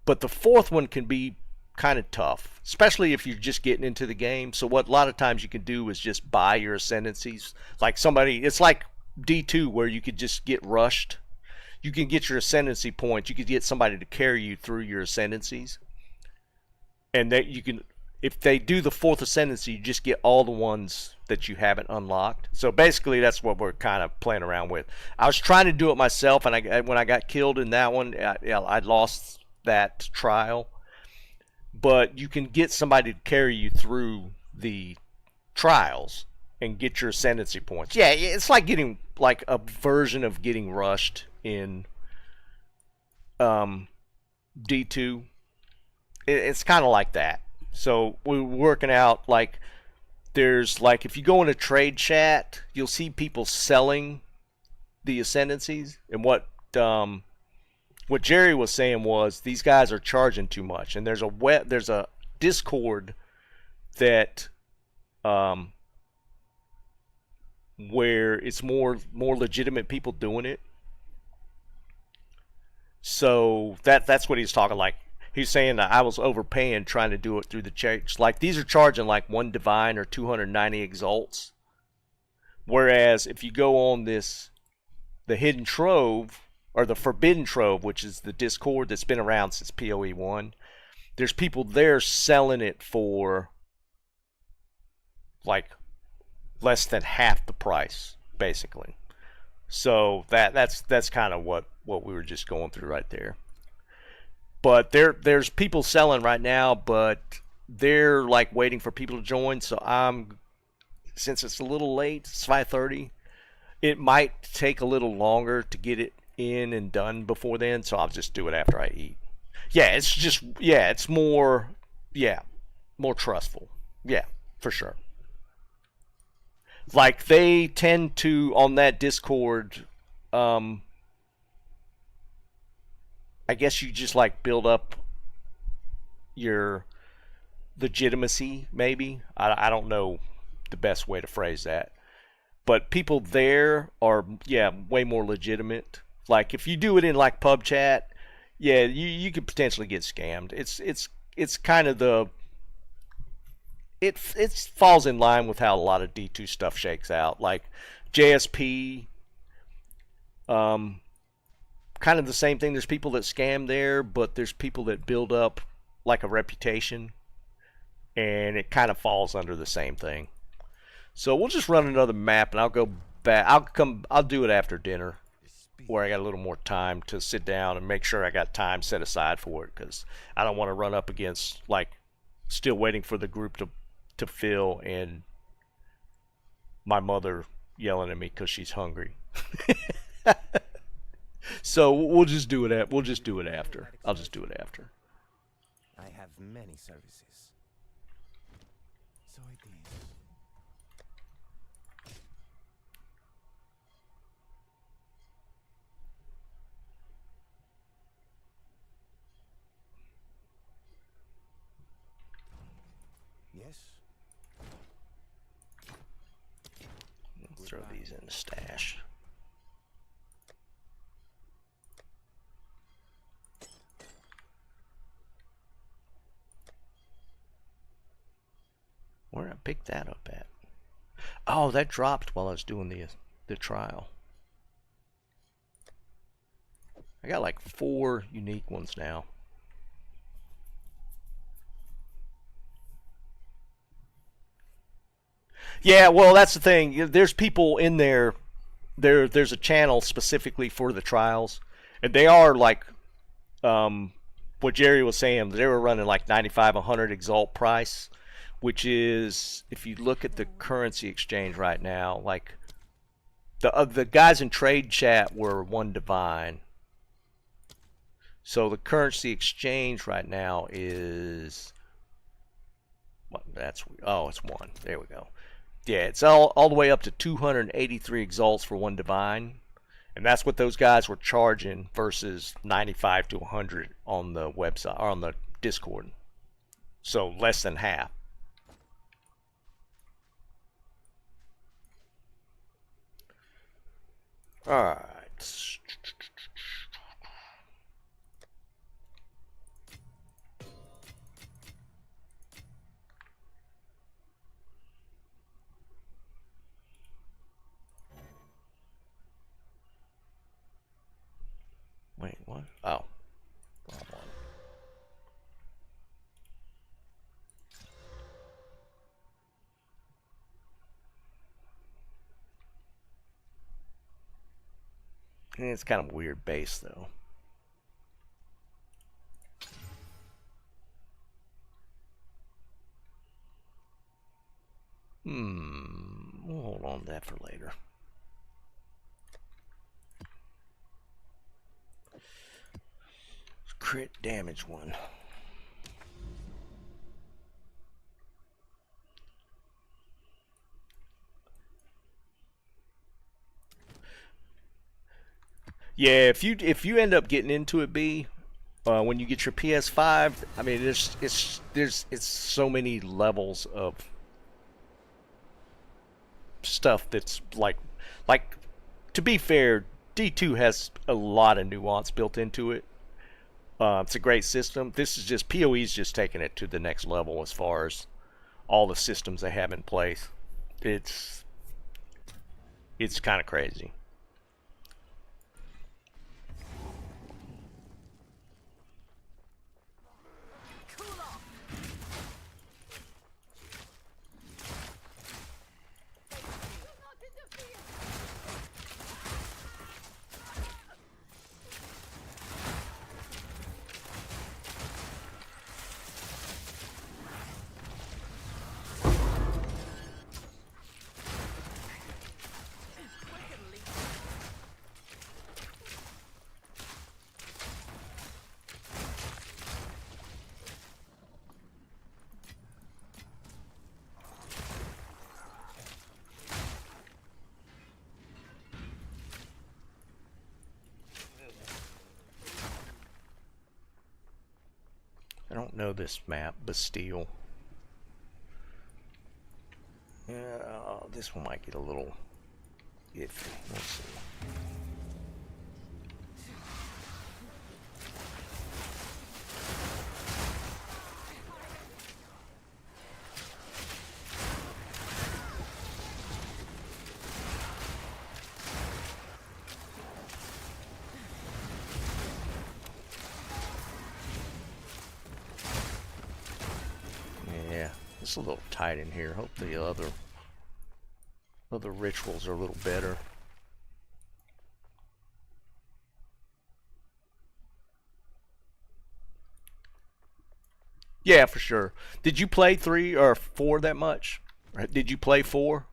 but the fourth one can be kind of tough, especially if you're just getting into the game. So what a lot of times you can do is just buy your ascendancies. Like somebody, it's like D2 where you could just get rushed. You can get your ascendancy points. You could get somebody to carry you through your ascendancies, and that you can, if they do the fourth ascendancy, you just get all the ones that you haven't unlocked. So basically that's what we're kind of playing around with. I was trying to do it myself, and when I got killed in that one, I lost that trial. But you can get somebody to carry you through the trials and get your ascendancy points. Yeah, it's like getting like a version of getting rushed in D2. It's kind of like that. So we're working out, like, there's like, if you go into trade chat, you'll see people selling the ascendancies, and what Jerry was saying was these guys are charging too much, and there's a Discord that where it's more legitimate people doing it. So that's what he's talking. Like, he's saying that I was overpaying trying to do it through the church. Like, these are charging like 1 divine or 290 exalts, whereas if you go on the hidden trove, or the Forbidden Trove, which is the Discord that's been around since POE 1, there's people there selling it for like less than half the price, basically. So that's kind of what we were just going through right there. But there's people selling right now, but they're like waiting for people to join. So since it's a little late, it's 5:30, it might take a little longer to get it in and done before then, so I'll just do it after I eat. It's more trustful. Yeah, for sure. Like, they tend to, on that Discord, I guess you just like build up your legitimacy, maybe. I don't know the best way to phrase that, but people there are way more legitimate. Like, if you do it in like pub chat, you could potentially get scammed. It's kind of it falls in line with how a lot of D2 stuff shakes out. Like JSP, kind of the same thing. There's people that scam there, but there's people that build up like a reputation, and it kind of falls under the same thing. So we'll just run another map, and I'll go back. I'll do it after dinner, where I got a little more time to sit down and make sure I got time set aside for it, because I don't want to run up against, like, still waiting for the group to fill and my mother yelling at me because she's hungry. So we'll just do it after. I'll just do it after. I have many services. So it is. Yes. Throw these in the stash. Where did I pick that up at? Oh, that dropped while I was doing the trial. I got like 4 unique ones now. Yeah, well, that's the thing. There's people in there. There's a channel specifically for the trials, and they are like, what Jerry was saying. They were running like 95, 100 exalt price, which is, if you look at the currency exchange right now, like the guys in trade chat were 1 divine. So the currency exchange right now is what? It's 1. There we go. Yeah, it's all the way up to 283 exalts for one divine, and that's what those guys were charging versus 95 to 100 on the website or on the Discord. So less than half. All right. Wait, what? Oh. Wrong one. It's kind of a weird base, though. We'll hold on to that for later. Crit damage one. Yeah, if you end up getting into it, B, when you get your PS5, I mean, it's so many levels of stuff that's like to be fair, D2 has a lot of nuance built into it. It's a great system. This is just POE's just taking it to the next level as far as all the systems they have in place. It's kind of crazy. I don't know this map, Bastille. Yeah, this one might get a little iffy. Let's see. It's a little tight in here. Hope the other rituals are a little better. Yeah, for sure. Did you play 3 or 4 that much? Or did you play 4?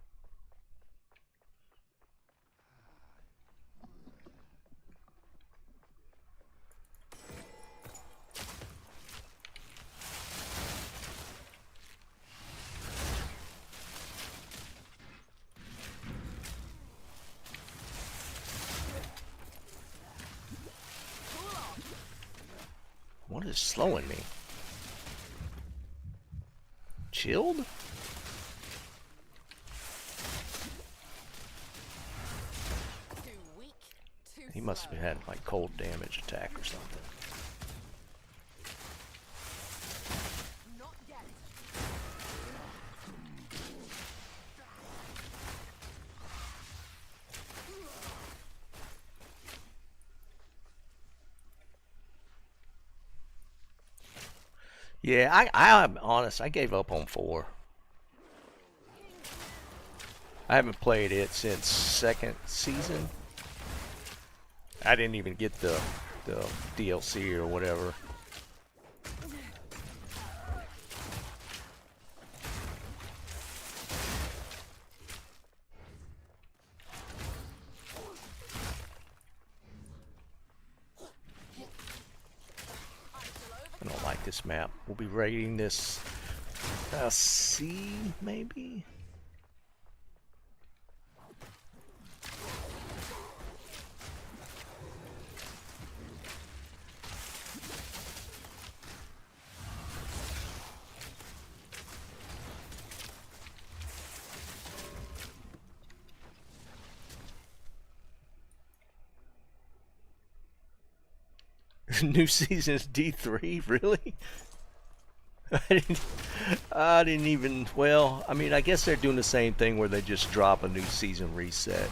What is slowing me? Chilled? Too weak, too He must have had like cold damage attack or something. not yet. Yeah, I'm honest. I gave up on 4. I haven't played it since 2nd season. I didn't even get the DLC or whatever. I don't like this map. We'll be rating this C, maybe? New season is D3, really? I didn't even. Well, I mean, I guess they're doing the same thing where they just drop a new season reset.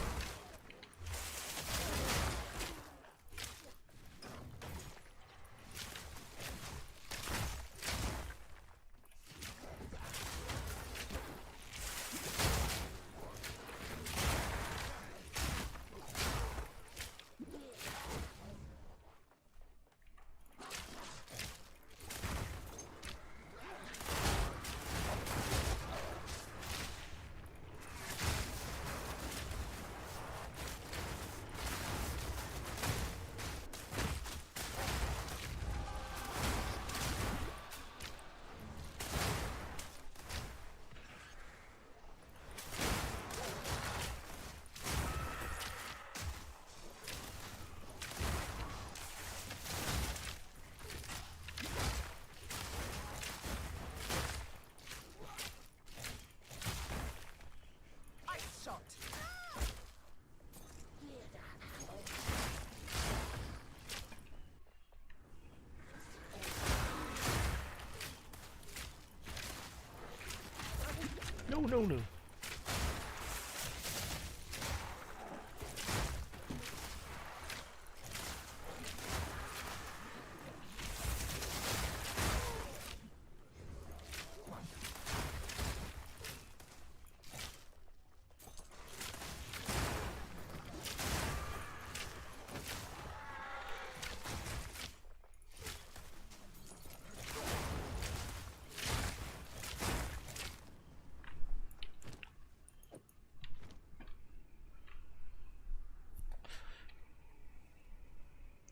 No, no, no.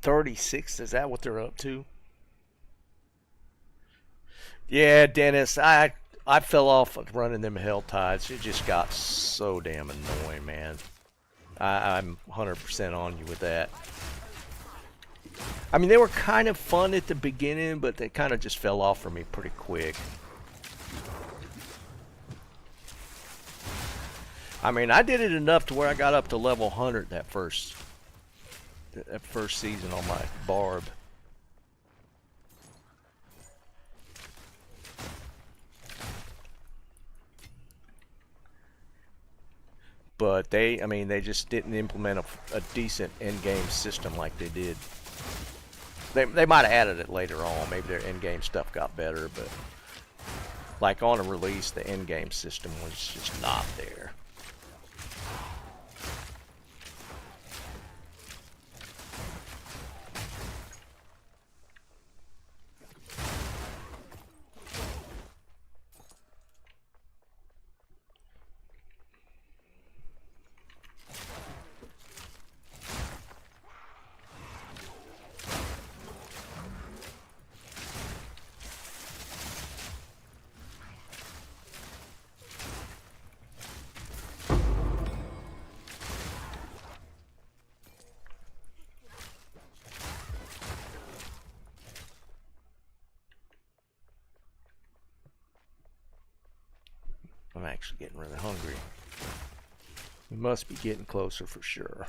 $36, is that what they're up to? Yeah, Dennis, I fell off of running them hell tides. It just got so damn annoying, man. I'm 100% on you with that. I mean, they were kind of fun at the beginning, but they kind of just fell off for me pretty quick. I mean, I did it enough to where I got up to level 100 that first season on my barb. But I mean, they just didn't implement a decent end-game system like they did. They might have added it later on. Maybe their end-game stuff got better, but like on a release, the end-game system was just not there. I'm actually getting really hungry. We must be getting closer for sure.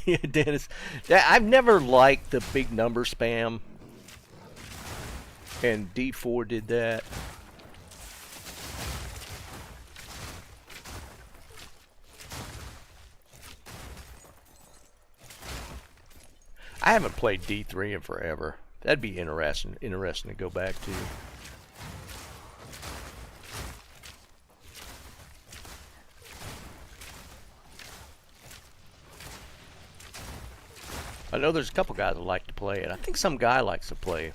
Yeah, Dennis. I've never liked the big number spam. And D4 did that. I haven't played D3 in forever. That'd be interesting to go back to. I know there's a couple guys that like to play it. I think some guy likes to play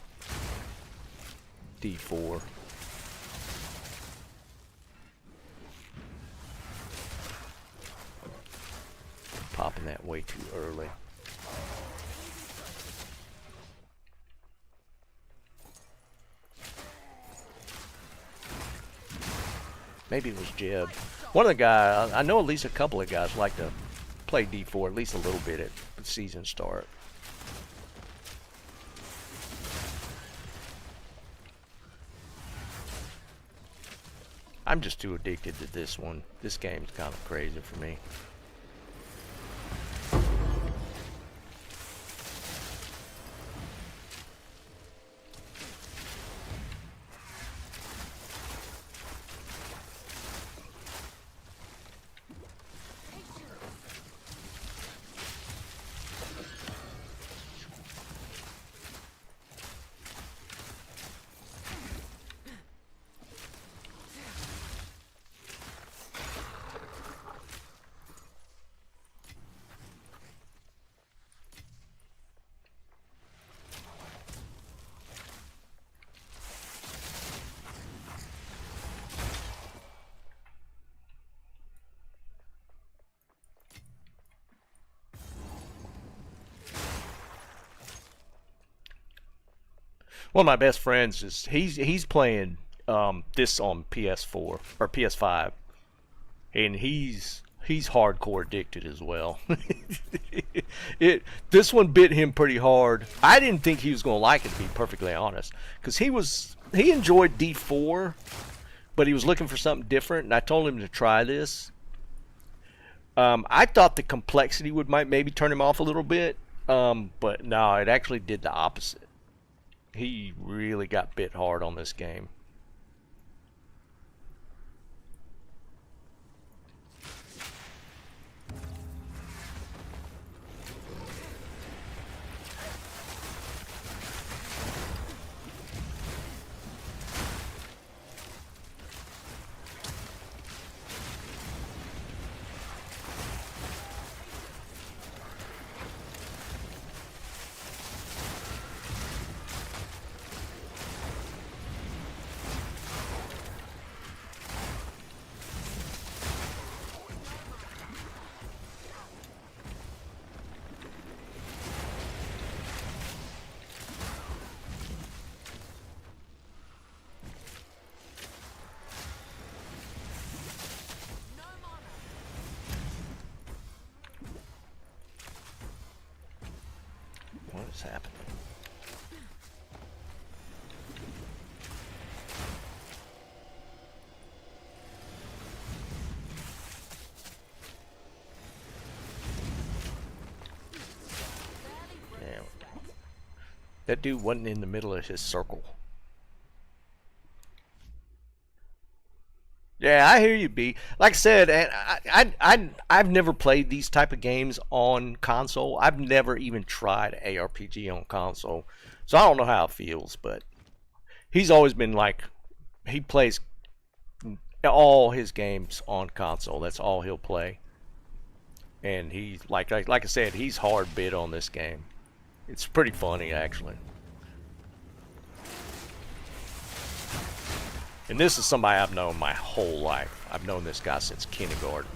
D4. Popping that way too early. Maybe it was Jeb. One of the guys, I know at least a couple of guys like to play D4 at least a little bit at the season start. I'm just too addicted to this one. This game's kind of crazy for me. One of my best friends is he's playing this on PS4 or PS5, and he's hardcore addicted as well. This one bit him pretty hard. I didn't think he was gonna like it, to be perfectly honest, because he enjoyed D4, but he was looking for something different, and I told him to try this. I thought the complexity might maybe turn him off a little bit, but no, it actually did the opposite. He really got bit hard on this game. What is happening? Yeah. That dude wasn't in the middle of his circle. Yeah, I hear you, B. Like I said, and I've never played these type of games on console. I've never even tried ARPG on console, so I don't know how it feels. But he's always been like, he plays all his games on console. That's all he'll play, and he's like I said, he's hard bit on this game. It's pretty funny actually. And this is somebody I've known my whole life. I've known this guy since kindergarten.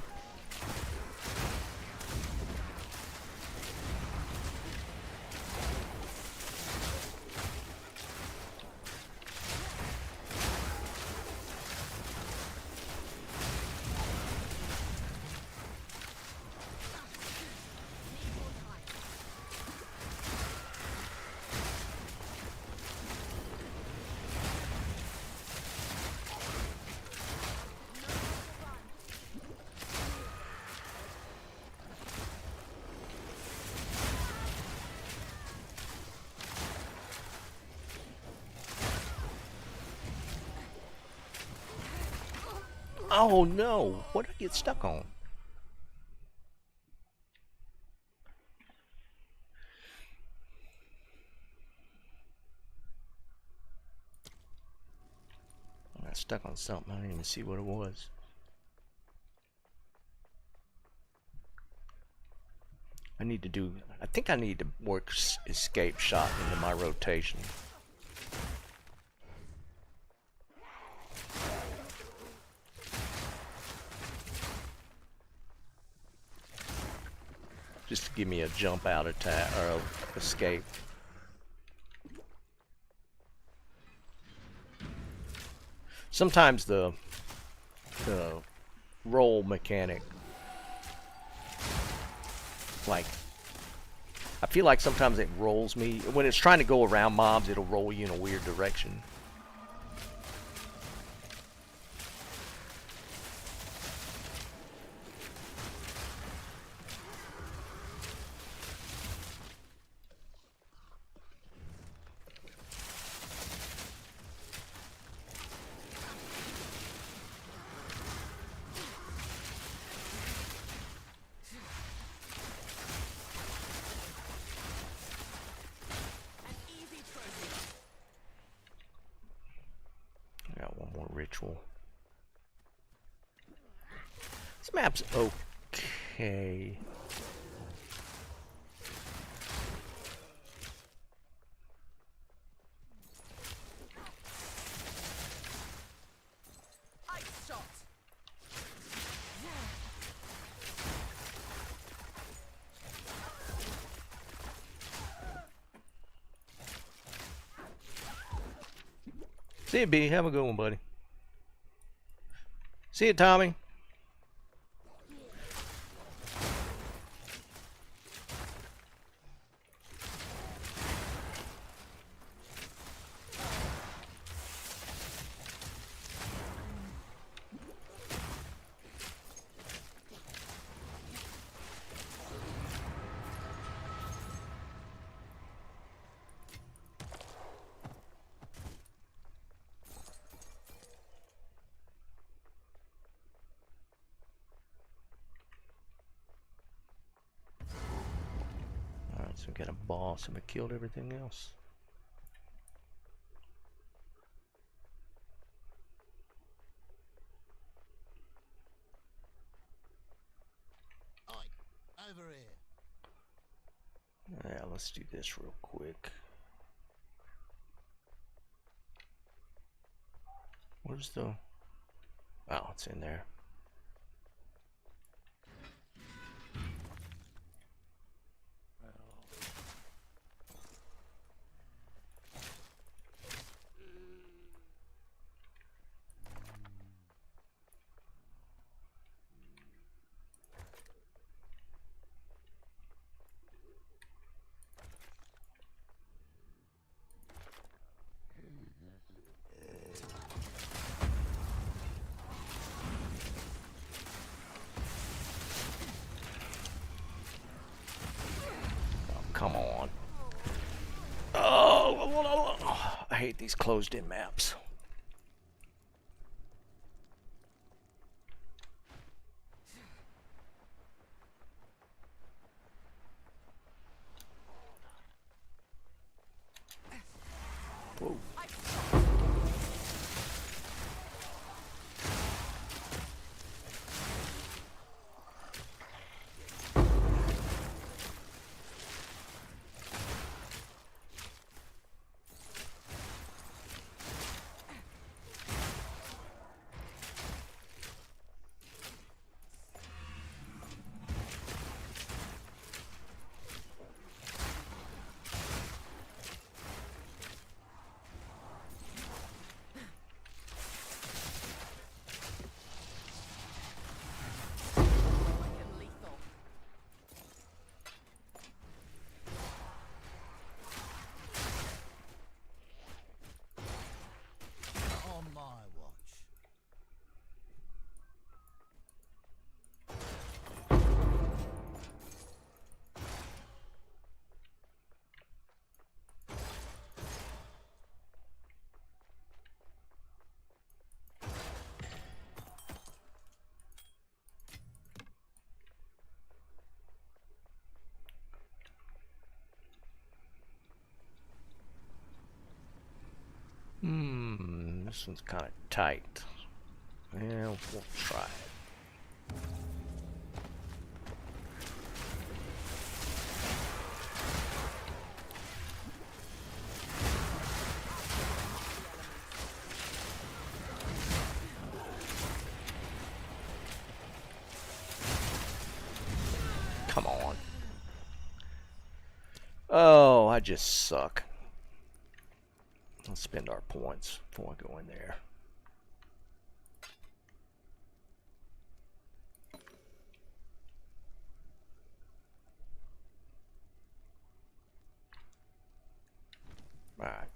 Oh no, what did I get stuck on? I got stuck on something, I didn't even see what it was. I think I need to work escape shot into my rotation. Just to give me a jump out attack or a escape. Sometimes the roll mechanic, like, I feel like sometimes it rolls me when it's trying to go around mobs. It'll roll you in a weird direction. Ritual. This map's okay. See you, B. Have a good one, buddy. See you, Tommy. Alright, so we got a boss and we killed everything else. Oi, over here. Yeah, let's do this real quick. Where's the... Oh, it's in there. Come on. Oh, I hate these closed-in maps. Whoa. On my watch. This one's kind of tight. Yeah, we'll try it. Come on. Oh, I just suck. Let's spend our points before I go in there. All right.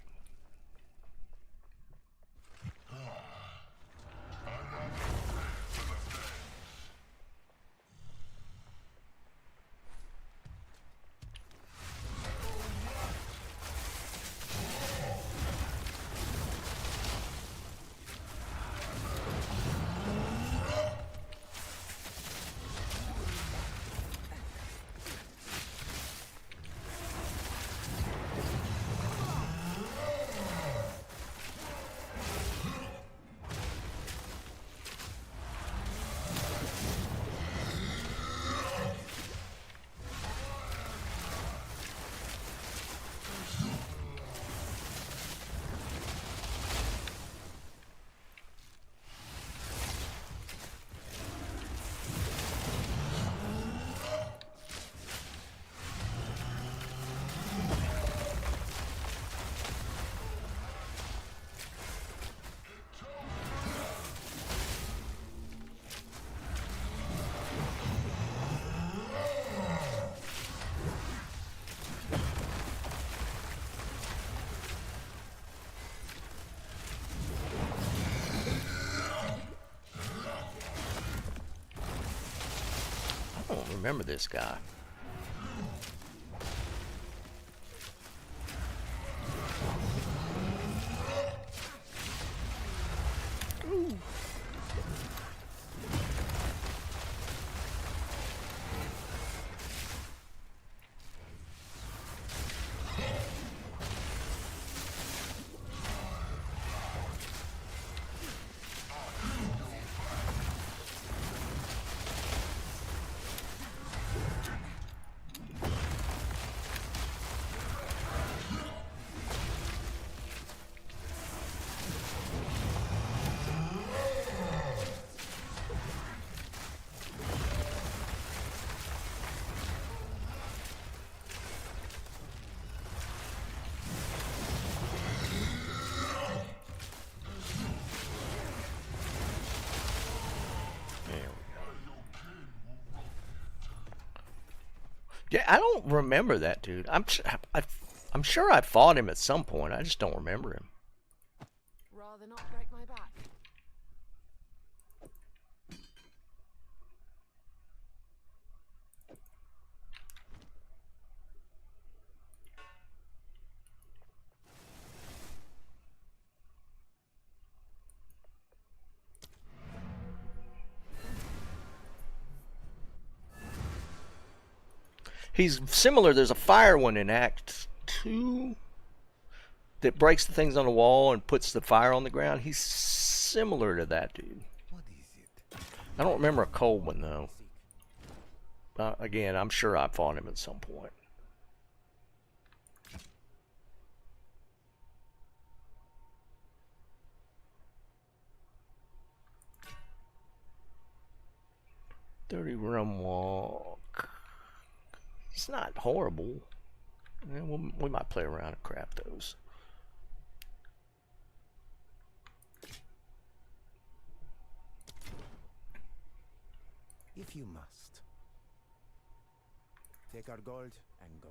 remember this guy. Ooh. Yeah, I don't remember that dude. I'm sure I fought him at some point. I just don't remember him. Rather not break my back. He's similar. There's a fire one in Act 2 that breaks the things on the wall and puts the fire on the ground. He's similar to that dude. What is it? I don't remember a cold one though. Again, I'm sure I fought him at some point. Dirty Rum Walk. It's not horrible. Yeah, we might play around and crap those. If you must. Take our gold and go.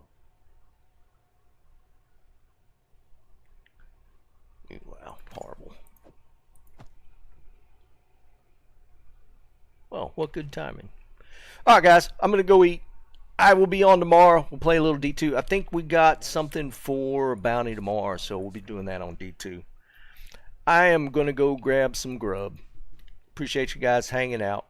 Wow, horrible. Well, what good timing. Alright guys, I'm going to go eat. I will be on tomorrow. We'll play a little D2. I think we got something for bounty tomorrow, so we'll be doing that on D2. I am going to go grab some grub. Appreciate you guys hanging out.